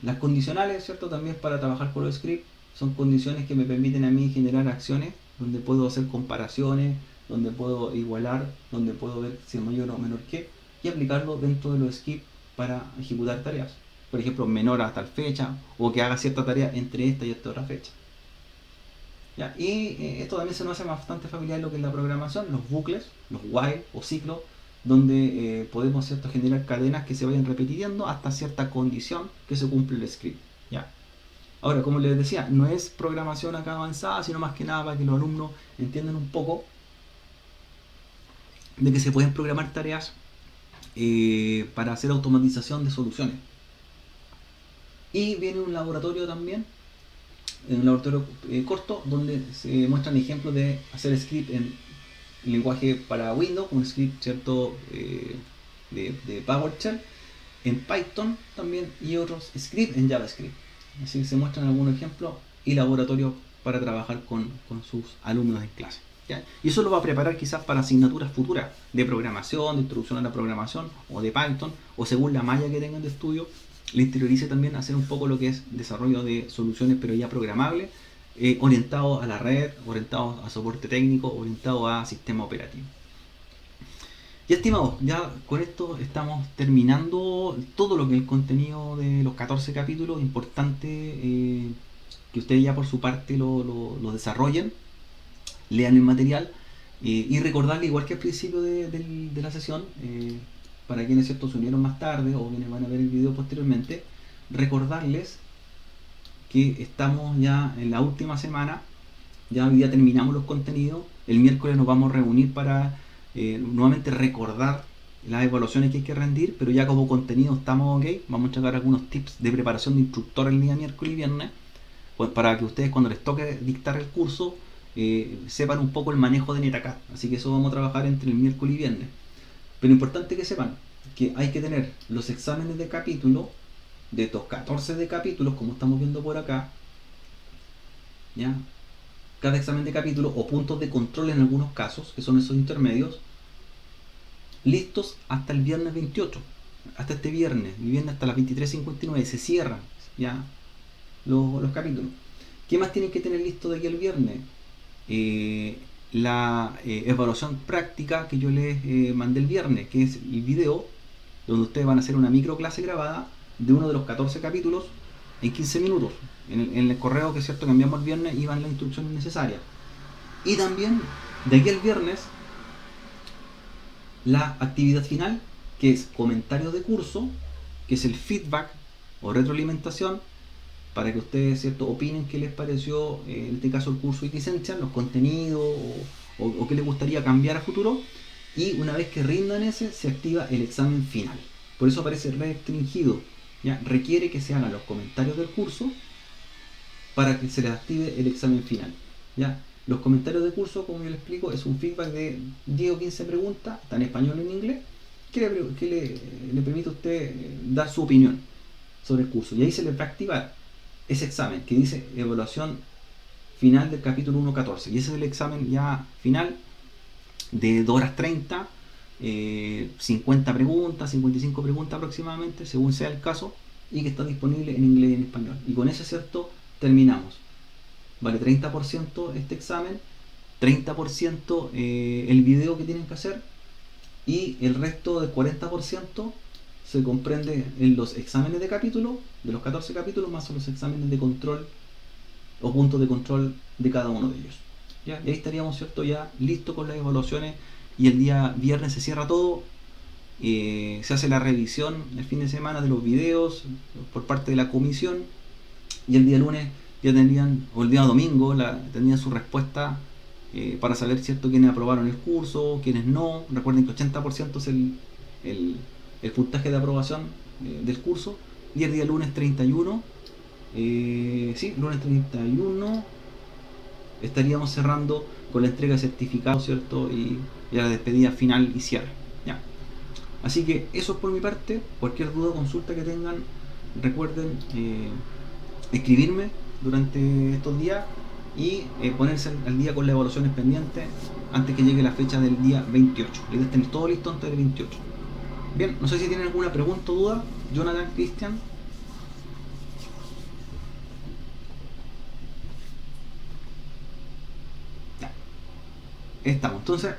Las condicionales, ¿cierto?, también para trabajar con los scripts son condiciones que me permiten a mí generar acciones donde puedo hacer comparaciones, donde puedo igualar, donde puedo ver si es mayor o menor que, y aplicarlo dentro de los scripts para ejecutar tareas. Por ejemplo, menor a tal fecha, o que haga cierta tarea entre esta y esta otra fecha. ¿Ya? Y esto también se nos hace bastante familiar lo que es la programación, los bucles, los while o ciclos, donde podemos, ¿cierto?, generar cadenas que se vayan repitiendo hasta cierta condición que se cumple el script. ¿Ya? Ahora, como les decía, no es programación acá avanzada, sino más que nada para que los alumnos entiendan un poco de que se pueden programar tareas para hacer automatización de soluciones. Y viene un laboratorio también, un laboratorio corto, donde se muestran ejemplos de hacer script en lenguaje para Windows, un script, ¿cierto?, de PowerShell, en Python también, y otros scripts en JavaScript. Así que se muestran algunos ejemplos y laboratorios para trabajar con sus alumnos en clase. ¿Ya? Y eso lo va a preparar quizás para asignaturas futuras de programación, de introducción a la programación, o de Python, o según la malla que tengan de estudio, le interiorice también a hacer un poco lo que es desarrollo de soluciones, pero ya programables, orientados a la red, orientados a soporte técnico, orientados a sistema operativo. Ya, estimados, ya con esto estamos terminando todo lo que es el contenido de los 14 capítulos. Importante que ustedes ya por su parte lo desarrollen, lean el material, y recordarle, igual que al principio de la sesión, para quienes, ¿cierto?, se unieron más tarde o quienes van a ver el video posteriormente, recordarles que estamos ya en la última semana. Ya hoy día terminamos los contenidos. El miércoles nos vamos a reunir para nuevamente recordar las evaluaciones que hay que rendir, pero ya como contenido estamos ok. Vamos a entregar algunos tips de preparación de instructor el día miércoles y viernes, pues para que ustedes cuando les toque dictar el curso sepan un poco el manejo de NetAcad. Así que eso vamos a trabajar entre el miércoles y viernes. Pero importante que sepan que hay que tener los exámenes de capítulo, de estos 14 de capítulos, como estamos viendo por acá, ¿ya? Cada examen de capítulo o puntos de control en algunos casos, que son esos intermedios, listos hasta el viernes 28, hasta este viernes, y viernes hasta las 23:59, se cierran ya los capítulos. ¿Qué más tienen que tener listo de aquí el viernes? La evaluación práctica que yo les mandé el viernes, que es el video, donde ustedes van a hacer una micro clase grabada de uno de los 14 capítulos en 15 minutos. En el correo que es cierto que enviamos el viernes iban las instrucciones necesarias. Y también de aquí al viernes la actividad final, que es comentarios de curso, que es el feedback o retroalimentación, para que ustedes, ¿cierto?, opinen qué les pareció, en este caso el curso y licencian, los contenidos o qué les gustaría cambiar a futuro. Y una vez que rindan ese, se activa el examen final. Por eso aparece restringido. ¿Ya? Requiere que se hagan los comentarios del curso para que se les active el examen final. ¿Ya? Los comentarios de curso, como yo les explico, es un feedback de 10 o 15 preguntas, está en español o en inglés, que le permite a usted dar su opinión sobre el curso. Y ahí se les va a activar ese examen que dice evaluación final del capítulo 1.14. Y ese es el examen ya final de 2 horas 30, 50 preguntas, 55 preguntas aproximadamente, según sea el caso, y que está disponible en inglés y en español. Y con ese, ¿cierto?, terminamos. Vale 30% este examen, 30% el video que tienen que hacer, y el resto del 40% se comprende en los exámenes de capítulo, de los 14 capítulos, más los exámenes de control o puntos de control de cada uno de ellos. ¿Ya? Y ahí estaríamos, ¿cierto?, ya listo con las evaluaciones, y el día viernes se cierra todo. Se hace la revisión el fin de semana de los videos por parte de la comisión, y el día lunes ya tendrían, o el día domingo, tendrían su respuesta para saber, ¿cierto?, quiénes aprobaron el curso, quiénes no. Recuerden que 80% es el puntaje de aprobación del curso. Y el día lunes 31, lunes 31 estaríamos cerrando con la entrega de certificados, ¿cierto?, y la despedida final y cierre. ¿Ya? Así que eso es por mi parte. Cualquier duda o consulta que tengan, recuerden escribirme durante estos días y ponerse al día con las evaluaciones pendientes antes que llegue la fecha del día 28. La idea es tener todo listo antes del 28. Bien, no sé si tienen alguna pregunta o duda. Jonathan, Cristian. Ya. Estamos. Entonces,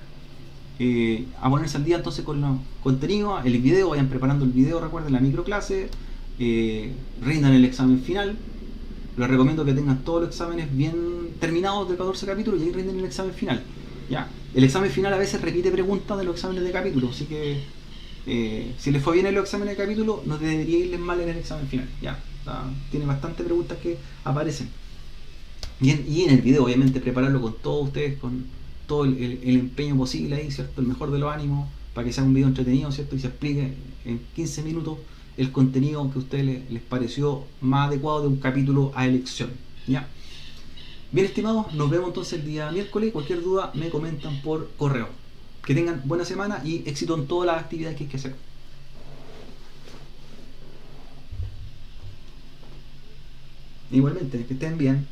a ponerse al día entonces con los contenidos, el video, vayan preparando el video, recuerden la microclase, rindan el examen final. Les recomiendo que tengan todos los exámenes bien terminados de 14 capítulos y ahí rinden el examen final. ¿Ya? El examen final a veces repite preguntas de los exámenes de capítulo, así que si les fue bien en los exámenes de capítulo, no debería irles mal en el examen final. ¿Ya? O sea, tiene bastantes preguntas que aparecen. Bien, y en el video, obviamente, prepararlo con todos ustedes, con todo el empeño posible ahí, ¿cierto? El mejor de los ánimos, para que sea un video entretenido, ¿cierto? Y se explique en 15 minutos el contenido que a ustedes les pareció más adecuado de un capítulo a elección. ¿Ya? Bien, estimados, nos vemos entonces el día miércoles. Cualquier duda me comentan por correo. Que tengan buena semana y éxito en todas las actividades que hay que hacer. Igualmente, que estén bien.